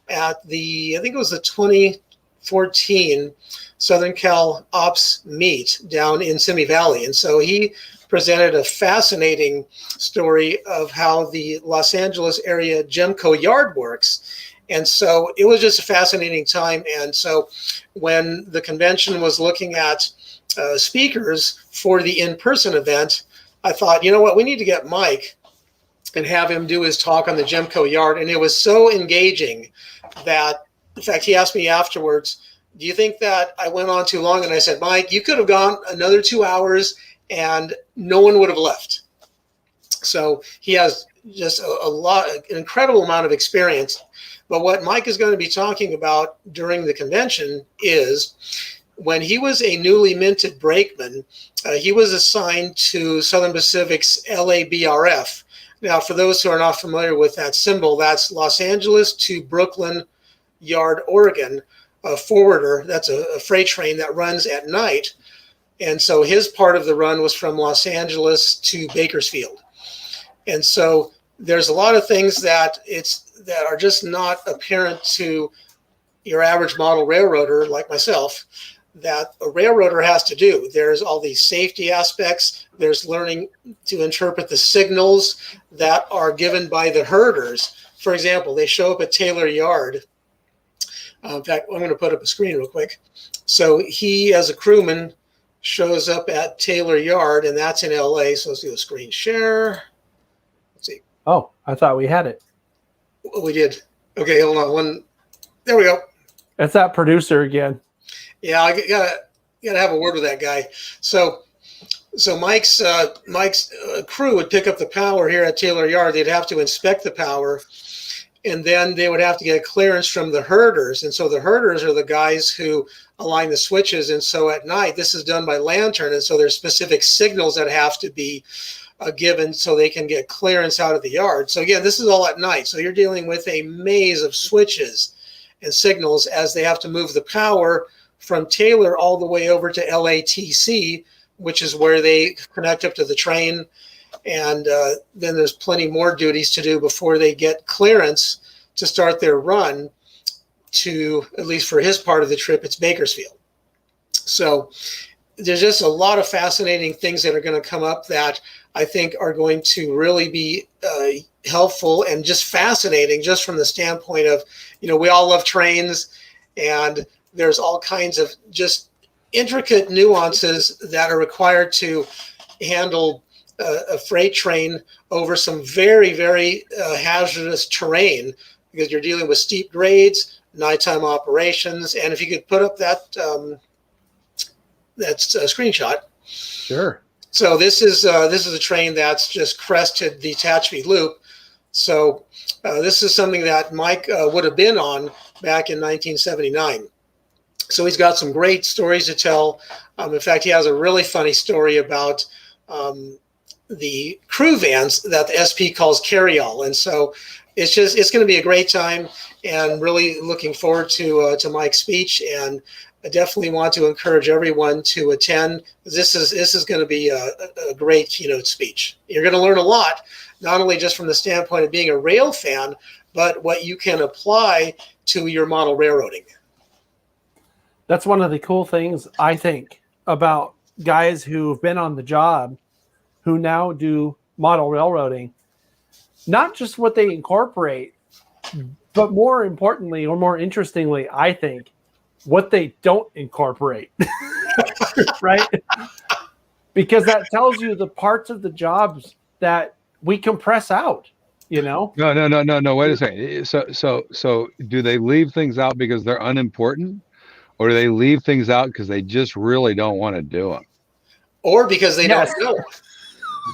at I think it was the 2014 Southern Cal Ops Meet down in Simi Valley. And so he presented a fascinating story of how the Los Angeles area Gemco yard works. And so it was just a fascinating time. And so when the convention was looking at speakers for the in-person event, I thought, you know what, we need to get Mike and have him do his talk on the Gemco yard. And it was so engaging that, in fact, he asked me afterwards, do you think that I went on too long? And I said, Mike, you could have gone another 2 hours and no one would have left. So he has just an incredible amount of experience. But what Mike is going to be talking about during the convention is when he was a newly minted brakeman, he was assigned to Southern Pacific's LABRF. Now, for those who are not familiar with that symbol, that's Los Angeles to Brooklyn Yard, Oregon, a forwarder. That's a freight train that runs at night. And so his part of the run was from Los Angeles to Bakersfield. And so there's a lot of things that are just not apparent to your average model railroader like myself that a railroader has to do. There's all these safety aspects. There's learning to interpret the signals that are given by the herders. For example, they show up at Taylor Yard. In fact, I'm going to put up a screen real quick. So he, as a crewman, shows up at Taylor Yard, and that's in LA. So let's do a screen share. Let's see. Oh, I thought we had it. Well, we did. Okay, hold on. There we go. That's that producer again. Yeah, I gotta have a word with that guy. So Mike's crew would pick up the power here at Taylor Yard. They'd have to inspect the power, and then they would have to get clearance from the herders. And so the herders are the guys who align the switches. And so at night, this is done by lantern. And so there's specific signals that have to be given so they can get clearance out of the yard. So again, this is all at night. So you're dealing with a maze of switches and signals as they have to move the power from Taylor all the way over to LATC, which is where they connect up to the train. And then there's plenty more duties to do before they get clearance to start their run to, at least for his part of the trip, it's Bakersfield. So there's just a lot of fascinating things that are going to come up that I think are going to really be helpful and just fascinating, just from the standpoint of, we all love trains, and there's all kinds of just intricate nuances that are required to handle a freight train over some very, very hazardous terrain, because you're dealing with steep grades, nighttime operations. And if you could put up that screenshot. Sure. So this is a train that's just crested the Tehachapi Loop. So this is something that Mike would have been on back in 1979. So he's got some great stories to tell. In fact, he has a really funny story about the crew vans that the SP calls carry-all. And so it's going to be a great time, and really looking forward to Mike's speech. And I definitely want to encourage everyone to attend. This is going to be a great keynote speech. You're going to learn a lot, not only just from the standpoint of being a rail fan, but what you can apply to your model railroading. That's one of the cool things, I think, about guys who've been on the job who now do model railroading. Not just what they incorporate, but more importantly, or more interestingly, I think, what they don't incorporate. Right? Because that tells you the parts of the jobs that we compress out, No. Wait a second. So do they leave things out because they're unimportant, or do they leave things out because they just really don't want to do them, or because they don't know?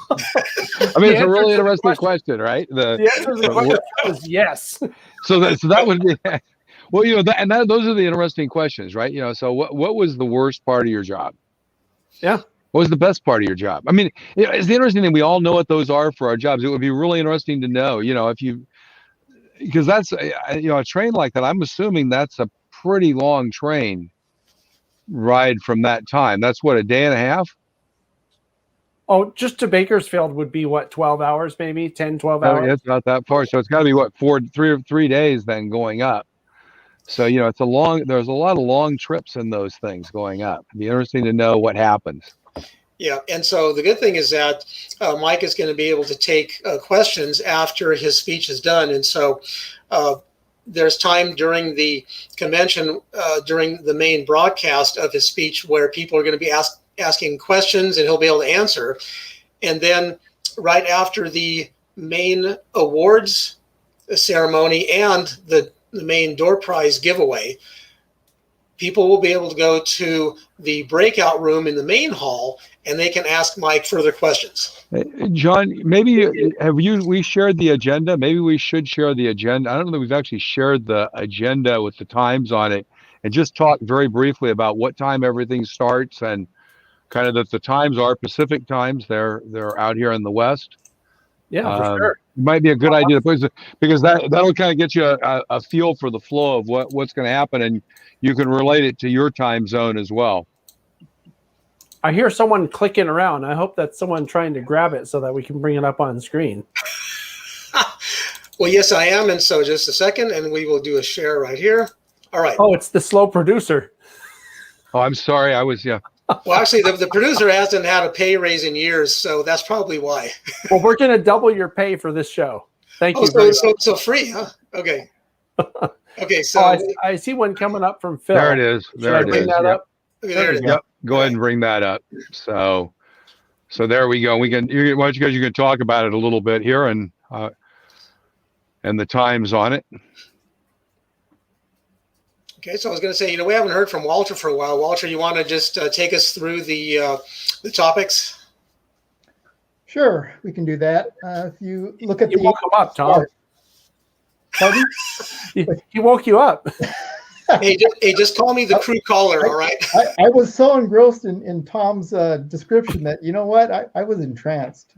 I mean, it's a really interesting question, right? The answer to the question is yes. So that would be, well, those are the interesting questions, right? So what was the worst part of your job? Yeah. What was the best part of your job? I mean, it's the interesting thing. We all know what those are for our jobs. It would be really interesting to know, because that's, a train like that, I'm assuming that's a pretty long train ride from that time. That's what, a day and a half? Oh, just to Bakersfield would be what, 12 hours, maybe 10, 12 hours. It's not that far. So it's got to be what, 3 days then going up. So, there's a lot of long trips in those things going up. It'd be interesting to know what happens. Yeah. And so the good thing is that Mike is going to be able to take questions after his speech is done. And so there's time during the convention, during the main broadcast of his speech, where people are going to be asking questions, and he'll be able to answer. And then right after the main awards ceremony and the main door prize giveaway, people will be able to go to the breakout room in the main hall, and they can ask Mike further questions. John, maybe we shared the agenda? Maybe we should share the agenda. I don't know that we've actually shared the agenda with the times on it, and just talk very briefly about what time everything starts, and kind of that the times are Pacific times. They're out here in the West. Yeah, for sure. It might be a good idea because that'll kind of get you a feel for the flow of what's going to happen, and you can relate it to your time zone as well. I hear someone clicking around. I hope that's someone trying to grab it so that we can bring it up on the screen. Well, yes, I am. And so just a second, and we will do a share right here. All right. Oh, it's the slow producer. Oh, I'm sorry. Yeah. Well, actually, the producer hasn't had a pay raise in years, so that's probably why. Well, we're going to double your pay for this show. Thank you. So free, huh? Okay. Okay, so I see one coming up from Phil. There it is. Should I bring that up? Okay, there it is. Yep. Go ahead and bring that up. So there we go. Why don't you guys can talk about it a little bit here, and the times on it. Okay, so I was going to say, we haven't heard from Walter for a while. Walter, you want to just take us through the topics? Sure, we can do that. If you look at you woke him up, Tom. Pardon? He woke you up. Hey, just call me the crew caller, all right? I was so engrossed in Tom's description that, you know what, I was entranced.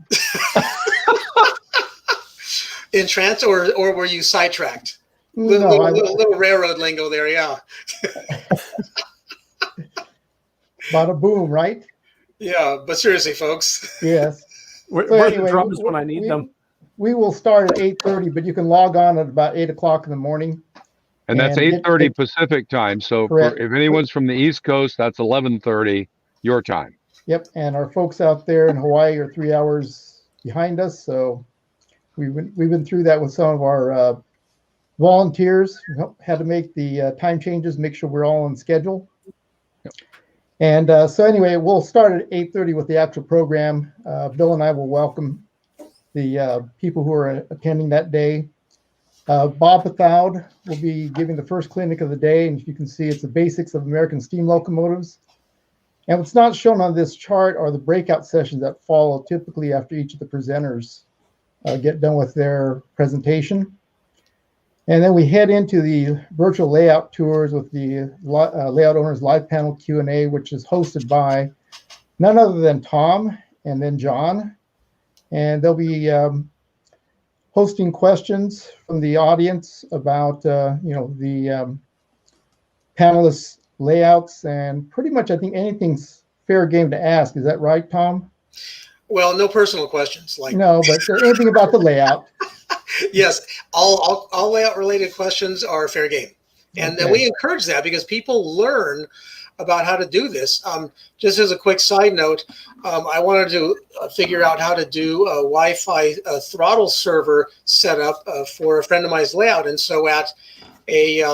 Entranced, or were you sidetracked? No, little railroad lingo there, yeah. Bada boom, right? Yeah, but seriously, folks. Yes. Where So are the anyway, drums when I need them? we will start at 8:30, but you can log on at about 8 o'clock in the morning. And that's And 8:30 Pacific time. So Correct. if anyone's from the East Coast, that's 11:30 your time. Yep, and our folks out there in Hawaii are 3 hours behind us. So we've been through that with some of our volunteers. We had to make the time changes, make sure we're all on schedule. Yep. And so anyway, we'll start at 8:30 with the actual program. Bill and I will welcome the people who are attending that day. Bob Pathaud will be giving the first clinic of the day, and you can see it's the basics of American steam locomotives. And what's not shown on this chart are the breakout sessions that follow typically after each of the presenters get done with their presentation. And then we head into the virtual layout tours with the layout owners live panel Q&A, which is hosted by none other than Tom and then John. And they'll be hosting questions from the audience about, the panelists' layouts, and pretty much I think anything's fair game to ask. Is that right, Tom? Well, no personal questions. No, but anything about the layout. Yes, all layout related questions are fair game. And Okay. we encourage that because people learn about how to do this. Just as a quick side note, I wanted to figure out how to do a Wi-Fi throttle server setup for a friend of mine's layout. And so at a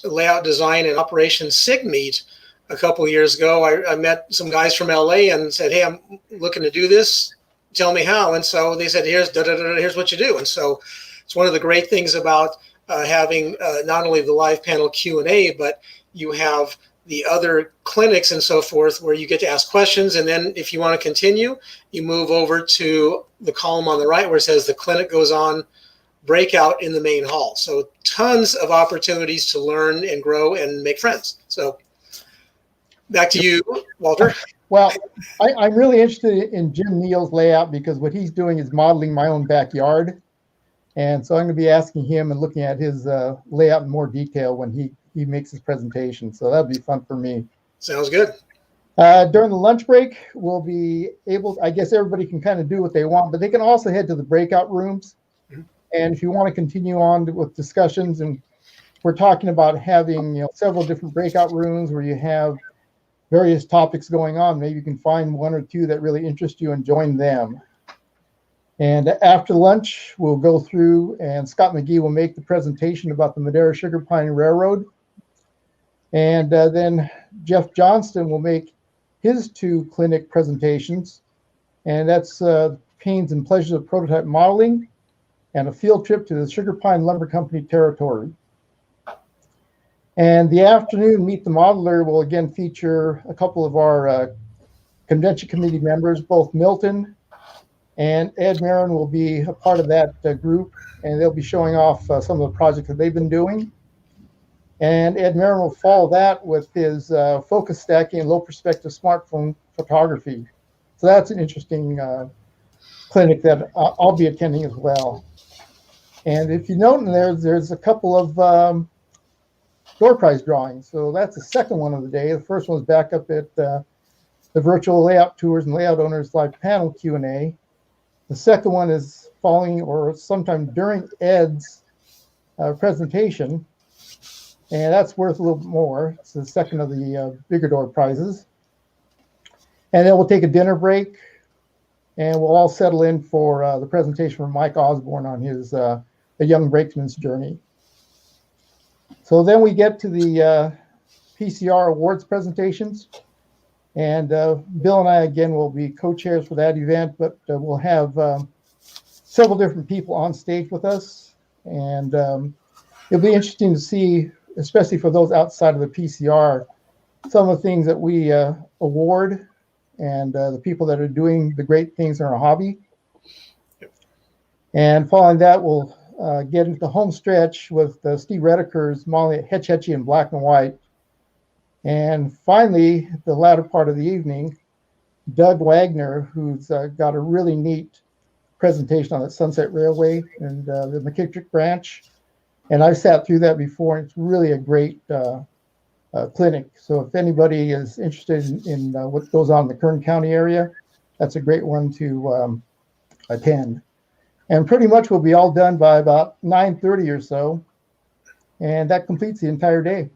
layout design and operations SIG meet a couple of years ago, I met some guys from LA and said, hey, I'm looking to do this. Tell me how. And so they said, here's what you do. And so it's one of the great things about having not only the live panel Q&A, but you have the other clinics and so forth where you get to ask questions. And then if you want to continue, you move over to the column on the right where it says the clinic goes on breakout in the main hall. So tons of opportunities to learn and grow and make friends. So back to you, Walter. Well, I'm really interested in Jim Neal's layout because what he's doing is modeling my own backyard. And so I'm going to be asking him and looking at his layout in more detail when he makes his presentation. So that'll be fun for me. Sounds good. During the lunch break, we'll be able, I guess everybody can kind of do what they want, but they can also head to the breakout rooms. Mm-hmm. And if you want to continue on with discussions, and we're talking about having several different breakout rooms where you have various topics going on. Maybe you can find one or two that really interest you and join them. And after lunch, we'll go through and Scott McGee will make the presentation about the Madera Sugarpine Railroad. And then Jeff Johnston will make his 2 clinic presentations. And that's Pains and Pleasures of Prototype Modeling and a field trip to the Sugarpine Lumber Company territory. And the afternoon Meet the Modeler will again feature a couple of our convention committee members, both Milton and Ed Marin will be a part of that group, and they'll be showing off some of the projects that they've been doing. And Ed Marin will follow that with his focus stacking and low perspective smartphone photography. So that's an interesting clinic that I'll be attending as well. And if you note in there's a couple of door prize drawings. So that's the second one of the day. The first one's back up at the virtual layout tours and layout owners live panel Q&A. The second one is following or sometime during Ed's presentation. And that's worth a little bit more. It's the second of the bigger door prizes. And then we'll take a dinner break and we'll all settle in for the presentation from Mike Osborne on his The Young Brakesman's Journey. So then we get to the PCR awards presentations, and Bill and I again will be co-chairs for that event, but we'll have several different people on stage with us, and it'll be interesting to see, especially for those outside of the PCR, some of the things that we award and the people that are doing the great things in our hobby. And following that, we'll get into the home stretch with Steve Redeker's modeling at Hetch Hetchy in black and white. And finally, the latter part of the evening, Doug Wagner, who's got a really neat presentation on the Sunset Railway and the McKittrick branch. And I've sat through that before, and it's really a great clinic. So if anybody is interested in what goes on in the Kern County area, that's a great one to attend. And pretty much we'll be all done by about 9:30 or so. And that completes the entire day.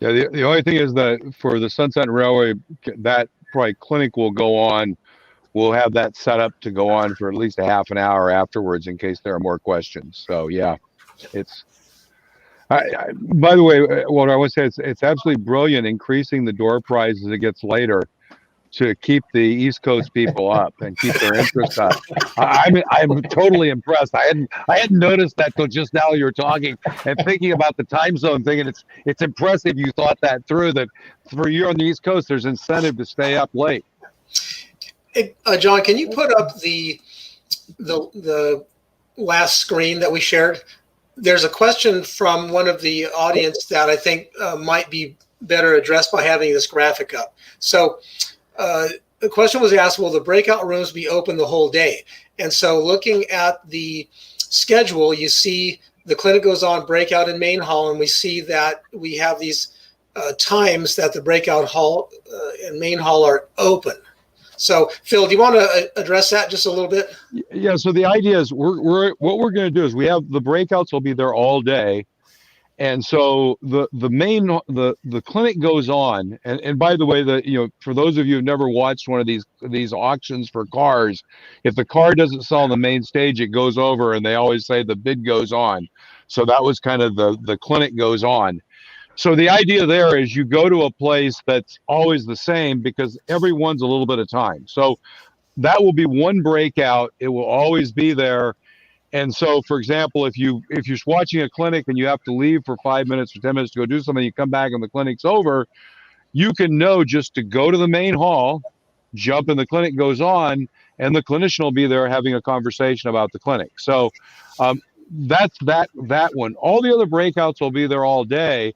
Yeah, the only thing is that for the Sunset Railway, that probably clinic will go on. We'll have that set up to go on for at least a half an hour afterwards in case there are more questions. So yeah, it's. By the way, what I want to say, it's absolutely brilliant increasing the door prize as it gets later to keep the East Coast people up and keep their interest up. I'm totally impressed. I hadn't noticed that till just now you're talking and thinking about the time zone thing, and it's impressive you thought that through. That for you on the East Coast, there's incentive to stay up late. Hey, John, can you put up the last screen that we shared? There's a question from one of the audience that I think might be better addressed by having this graphic up. So the question was asked, will the breakout rooms be open the whole day? And so looking at the schedule, you see the clinic goes on breakout in main hall, and we see that we have these times that the breakout hall and main hall are open. So Phil, do you want to address that just a little bit? Yeah, so the idea is what we're going to do is we have the breakouts will be there all day. And so the clinic goes on, and by the way, for those of you who've never watched one of these auctions for cars, if the car doesn't sell on the main stage, it goes over, and they always say the bid goes on. So that was kind of the clinic goes on. So the idea there is you go to a place that's always the same because everyone's a little bit of time. So that will be one breakout. It will always be there. And so, for example, if you're watching a clinic and you have to leave for 5 minutes or 10 minutes to go do something, you come back and the clinic's over, you can know just to go to the main hall, jump in, the clinic goes on, and the clinician will be there having a conversation about the clinic. So that's that one. All the other breakouts will be there all day.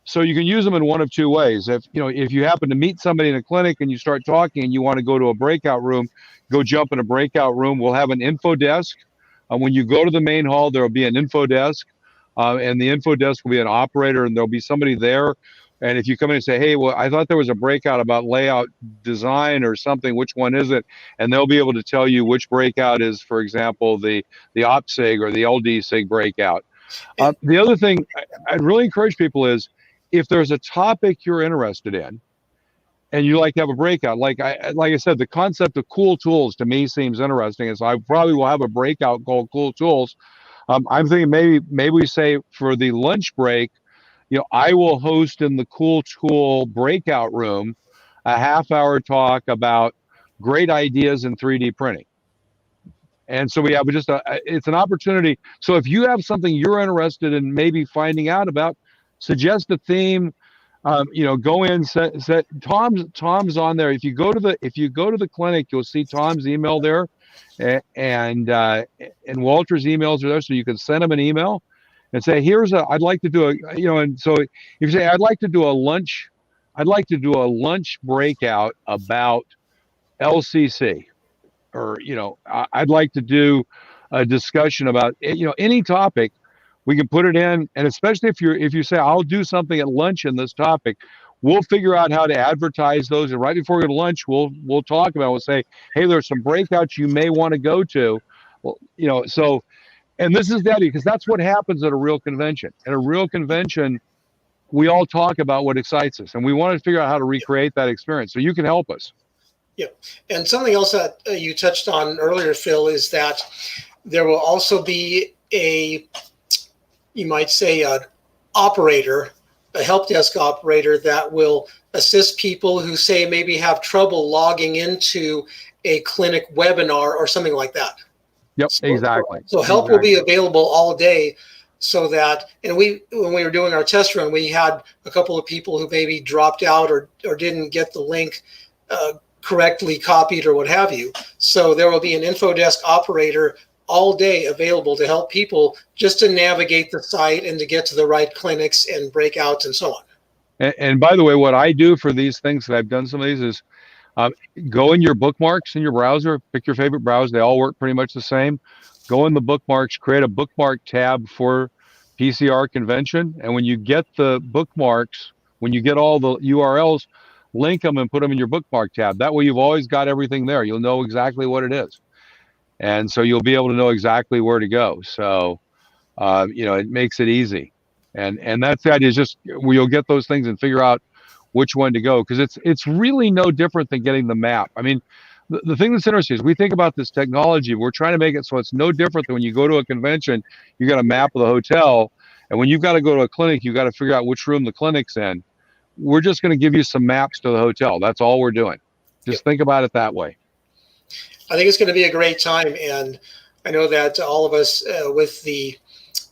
So you can use them in one of two ways. If you happen to meet somebody in a clinic and you start talking and you want to go to a breakout room, go jump in a breakout room. We'll have an info desk. When you go to the main hall, there will be an info desk, and the info desk will be an operator, and there'll be somebody there. And if you come in and say, hey, well, I thought there was a breakout about layout design or something, which one is it? And they'll be able to tell you which breakout is, for example, the OpSig or the LDSig breakout. The other thing I'd really encourage people is if there's a topic you're interested in, and you like to have a breakout, like I said, the concept of cool tools to me seems interesting. And so I probably will have a breakout called cool tools. I'm thinking maybe we say for the lunch break, I will host in the cool tool breakout room a half-hour talk about great ideas in 3D printing. And so we have it's an opportunity. So if you have something you're interested in maybe finding out about, suggest a theme. Go in, set Tom's on there. If you go to the clinic, you'll see Tom's email there, and Walter's emails are there, so you can send them an email and say, I'd like to do and so if you say, I'd like to do a lunch breakout about LCC, or I'd like to do a discussion about any topic. We can put it in, and especially if you say, I'll do something at lunch in this topic, we'll figure out how to advertise those. And right before we go to lunch, we'll talk about it. We'll say, hey, there's some breakouts you may want to go to. Well, so, and this is that, because that's what happens at a real convention. At a real convention, we all talk about what excites us, and we want to figure out how to recreate that experience. So you can help us. Yeah, and something else that you touched on earlier, Phil, is that there will also be you might say an operator, a help desk operator that will assist people who say maybe have trouble logging into a clinic webinar or something like that. Yep, exactly. So help will be available all day, so that, and when we were doing our test run, we had a couple of people who maybe dropped out or didn't get the link correctly copied or what have you. So there will be an info desk operator all day available to help people just to navigate the site and to get to the right clinics and breakouts and so on. And by the way, what I do for these things that I've done some of these is go in your bookmarks in your browser, pick your favorite browser. They all work pretty much the same. Go in the bookmarks, create a bookmark tab for PCR convention. And when you get the bookmarks, when you get all the URLs, link them and put them in your bookmark tab. That way you've always got everything there. You'll know exactly what it is. And so you'll be able to know exactly where to go. So, it makes it easy. And that's the idea, is just where you'll get those things and figure out which one to go. Because it's really no different than getting the map. I mean, the thing that's interesting is we think about this technology, we're trying to make it so it's no different than when you go to a convention, you got a map of the hotel. And when you've got to go to a clinic, you got to figure out which room the clinic's in. We're just going to give you some maps to the hotel. That's all we're doing. Just think about it that way. I think it's going to be a great time. And I know that all of us with the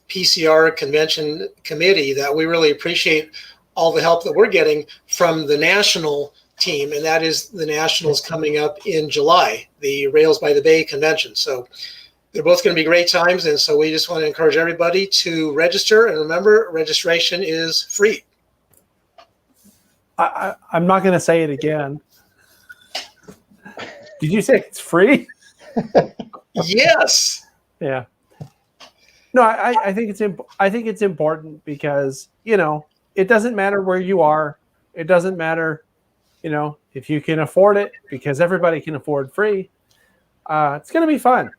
PCR convention committee, that we really appreciate all the help that we're getting from the national team. And that is the nationals coming up in July, the Rails by the Bay convention. So they're both going to be great times. And so we just want to encourage everybody to register. And remember, registration is free. I'm not going to say it again. Did you say it's free? Yes. Yeah. No, I think it's important because, it doesn't matter where you are. It doesn't matter, if you can afford it, because everybody can afford free. It's going to be fun.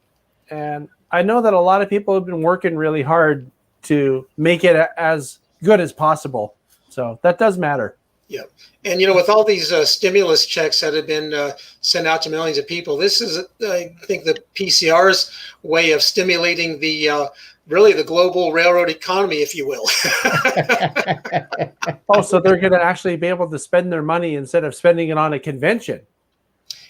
And I know that a lot of people have been working really hard to make it as good as possible. So that does matter. Yeah. And, with all these stimulus checks that have been sent out to millions of people, this is, I think, the PCR's way of stimulating really the global railroad economy, if you will. Oh, so they're going to actually be able to spend their money instead of spending it on a convention.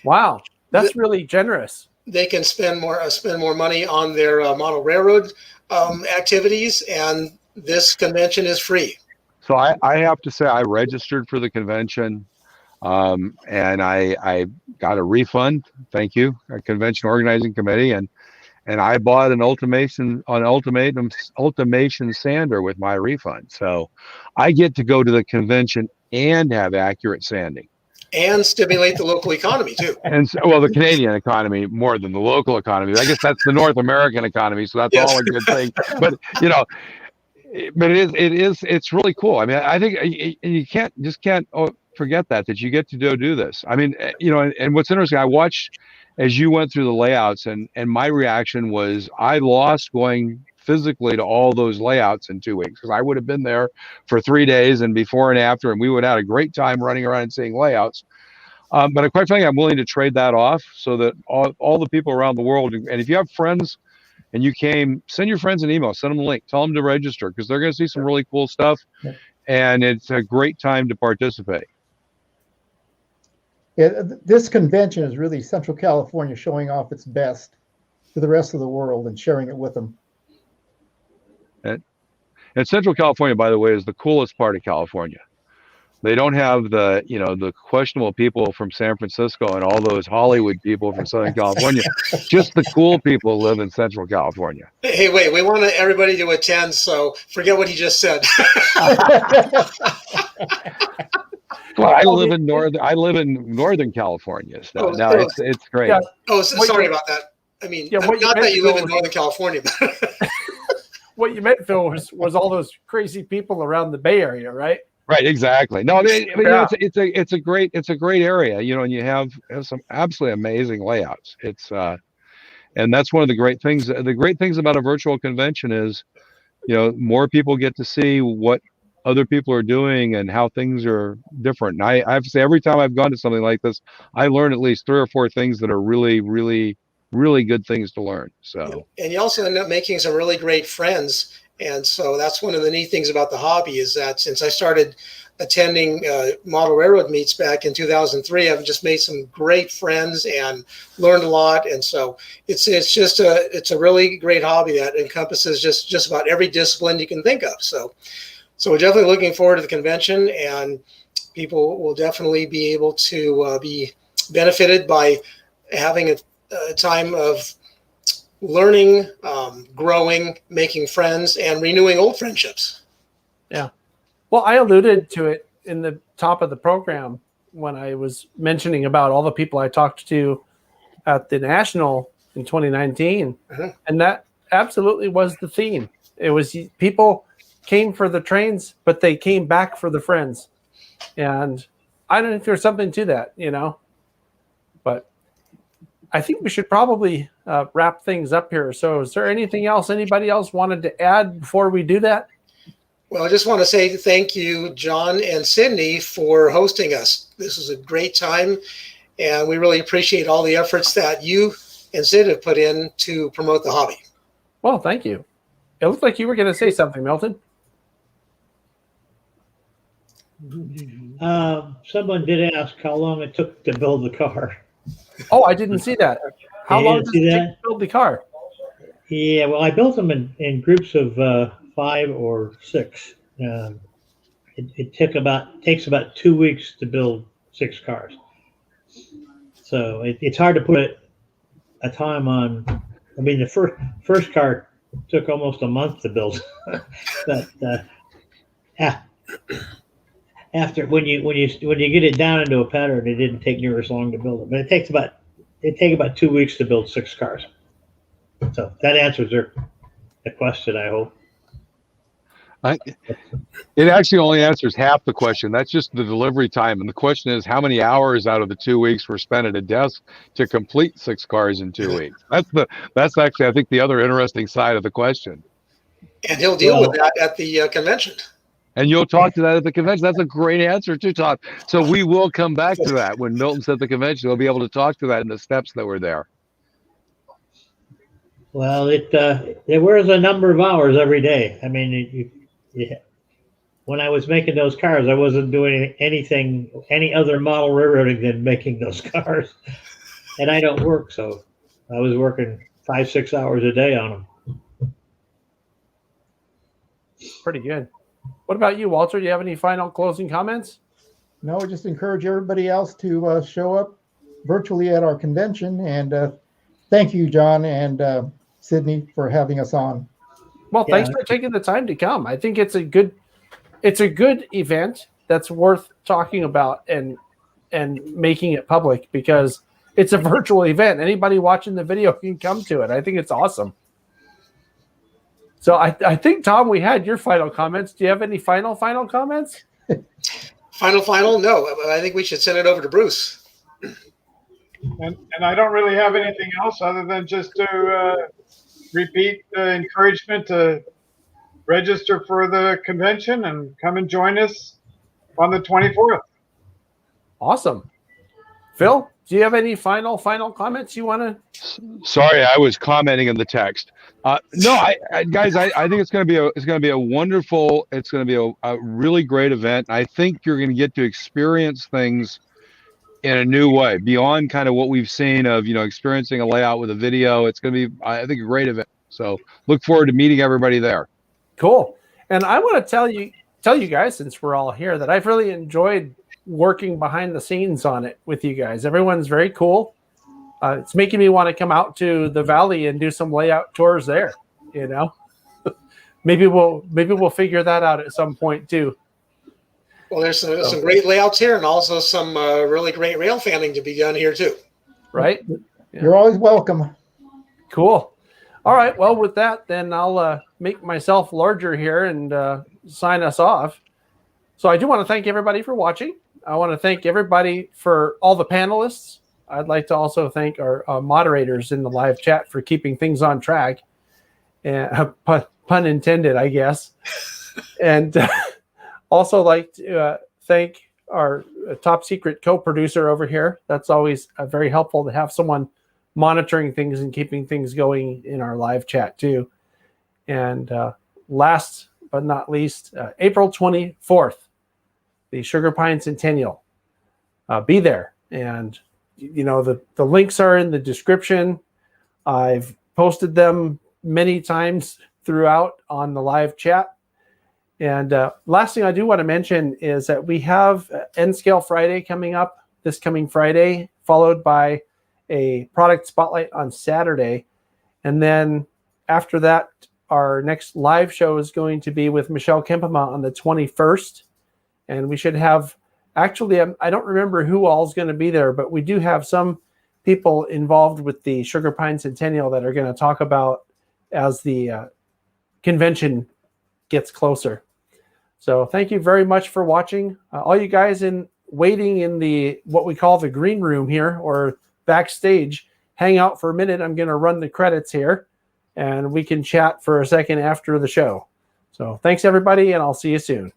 Wow. That's really generous. They can spend more money on their model railroad activities, and this convention is free. So I have to say I registered for the convention, and I got a refund. Thank you, a convention organizing committee, and I bought an ultimation sander with my refund. So I get to go to the convention and have accurate sanding. And stimulate the local economy too. And so, well, the Canadian economy more than the local economy. I guess that's the North American economy, so that's all a good thing. But it's really cool. I mean, I think you can't forget that you get to do this. I mean, and what's interesting, I watched as you went through the layouts, and my reaction was I lost going physically to all those layouts in 2 weeks, because I would have been there for 3 days and before and after, and we would have had a great time running around and seeing layouts. But quite frankly, I'm willing to trade that off so that all the people around the world, and if you have friends and you came, send your friends an email, send them a link, tell them to register, because they're going to see some really cool stuff, and it's a great time to participate. Yeah, this convention is really Central California showing off its best to the rest of the world and sharing it with them. And Central California, by the way, is the coolest part of California. They don't have the questionable people from San Francisco and all those Hollywood people from Southern California. Just the cool people live in Central California. Hey, wait, we want everybody to attend, so forget what he just said. Well, I live in Northern California. So no, it's great. Yeah. Oh, sorry about that. I mean, not that you live in Northern California, but what you meant, Phil, was all those crazy people around the Bay Area, right? Right, exactly. No, it's a great area, and you have some absolutely amazing layouts. It's and that's one of the great things. The great things about a virtual convention is, more people get to see what other people are doing and how things are different. And I have to say, every time I've gone to something like this, I learn at least 3 or 4 things that are really, really, really good things to learn. So, and you also end up making some really great friends. And so that's one of the neat things about the hobby, is that since I started attending model railroad meets back in 2003, I've just made some great friends and learned a lot. And so it's a really great hobby that encompasses just about every discipline you can think of. So we're definitely looking forward to the convention, and people will definitely be able to be benefited by having a time of learning, growing, making friends, and renewing old friendships. Yeah. Well, I alluded to it in the top of the program when I was mentioning about all the people I talked to at the National in 2019. And that absolutely was the theme. It was people came for the trains, but they came back for the friends. And I don't know if there's something to that, but I think we should probably wrap things up here. So is there anything else anybody else wanted to add before we do that? Well, I just want to say thank you, John and Sydney, for hosting us. This was a great time, and we really appreciate all the efforts that you and Sid have put in to promote the hobby. Well, thank you. It looked like you were going to say something, Milton. Someone did ask how long it took to build the car. Oh, I didn't see that. How You long didn't does see it take that? to build the car? Yeah, well, I built them in groups of 5 or 6. It takes about 2 weeks to build 6 cars. So it's hard to put a time on. I mean, the first car took almost a month to build, but after when you get it down into a pattern, it didn't take near as long to build it. But it takes about 2 weeks to build 6 cars. So that answers the question, I hope. It actually only answers half the question. That's just the delivery time. And the question is, how many hours out of the 2 weeks were spent at a desk to complete 6 cars in 2 weeks? That's actually, I think, the other interesting side of the question. And he'll deal with that at the convention. And you'll talk to that at the convention. That's a great answer too, Todd. So we will come back to that when Milton's at the convention. We'll be able to talk to that in the steps that were there. Well, it wears a number of hours every day. I mean, when I was making those cars, I wasn't doing any other model railroading than making those cars. And I don't work, so I was working 5-6 hours a day on them. Pretty good. What about you, Walter? Do you have any final closing comments? No, just encourage everybody else to show up virtually at our convention. And thank you, John and Sydney, for having us on. Well, thanks for taking the time to come. I think it's a good event that's worth talking about and making it public because it's a virtual event. Anybody watching the video can come to it. I think it's awesome. So I think, Tom, we had your final comments. Do you have any final comments? Final? No. I think we should send it over to Bruce. And I don't really have anything else other than just to repeat the encouragement to register for the convention and come and join us on the 24th. Awesome. Phil, do you have any final comments you want to? Sorry, I was commenting in the text. No, guys, I think it's going to be a wonderful. It's going to be a really great event. I think you're going to get to experience things in a new way beyond kind of what we've seen of experiencing a layout with a video. It's going to be, I think, a great event. So look forward to meeting everybody there. Cool. And I want to tell you guys, since we're all here, that I've really enjoyed working behind the scenes on it with you guys. Everyone's very cool. It's making me want to come out to the valley and do some layout tours there. Maybe we'll figure that out at some point too. Well, there's some great layouts here, and also some really great rail fanning to be done here too. Right? Yeah. You're always welcome. Cool. All right. Well, with that, then I'll make myself larger here and sign us off. So I do want to thank everybody for watching. I want to thank everybody for all the panelists. I'd like to also thank our moderators in the live chat for keeping things on track. And pun intended, I guess. And also like to thank our top secret co-producer over here. That's always very helpful to have someone monitoring things and keeping things going in our live chat too. And last but not least, April 24th, the Sugarpine Centennial. Be there. And the links are in the description. I've posted them many times throughout on the live chat. And last thing I do want to mention is that we have N-Scale Friday coming up this coming Friday, followed by a product spotlight on Saturday. And then after that, our next live show is going to be with Michelle Kempema on the 21st. And we should have, actually, I don't remember who all is going to be there, but we do have some people involved with the Sugarpine Centennial that are going to talk about as the convention gets closer. So thank you very much for watching. All you guys waiting in the what we call the green room here or backstage, hang out for a minute. I'm going to run the credits here, and we can chat for a second after the show. So thanks, everybody, and I'll see you soon.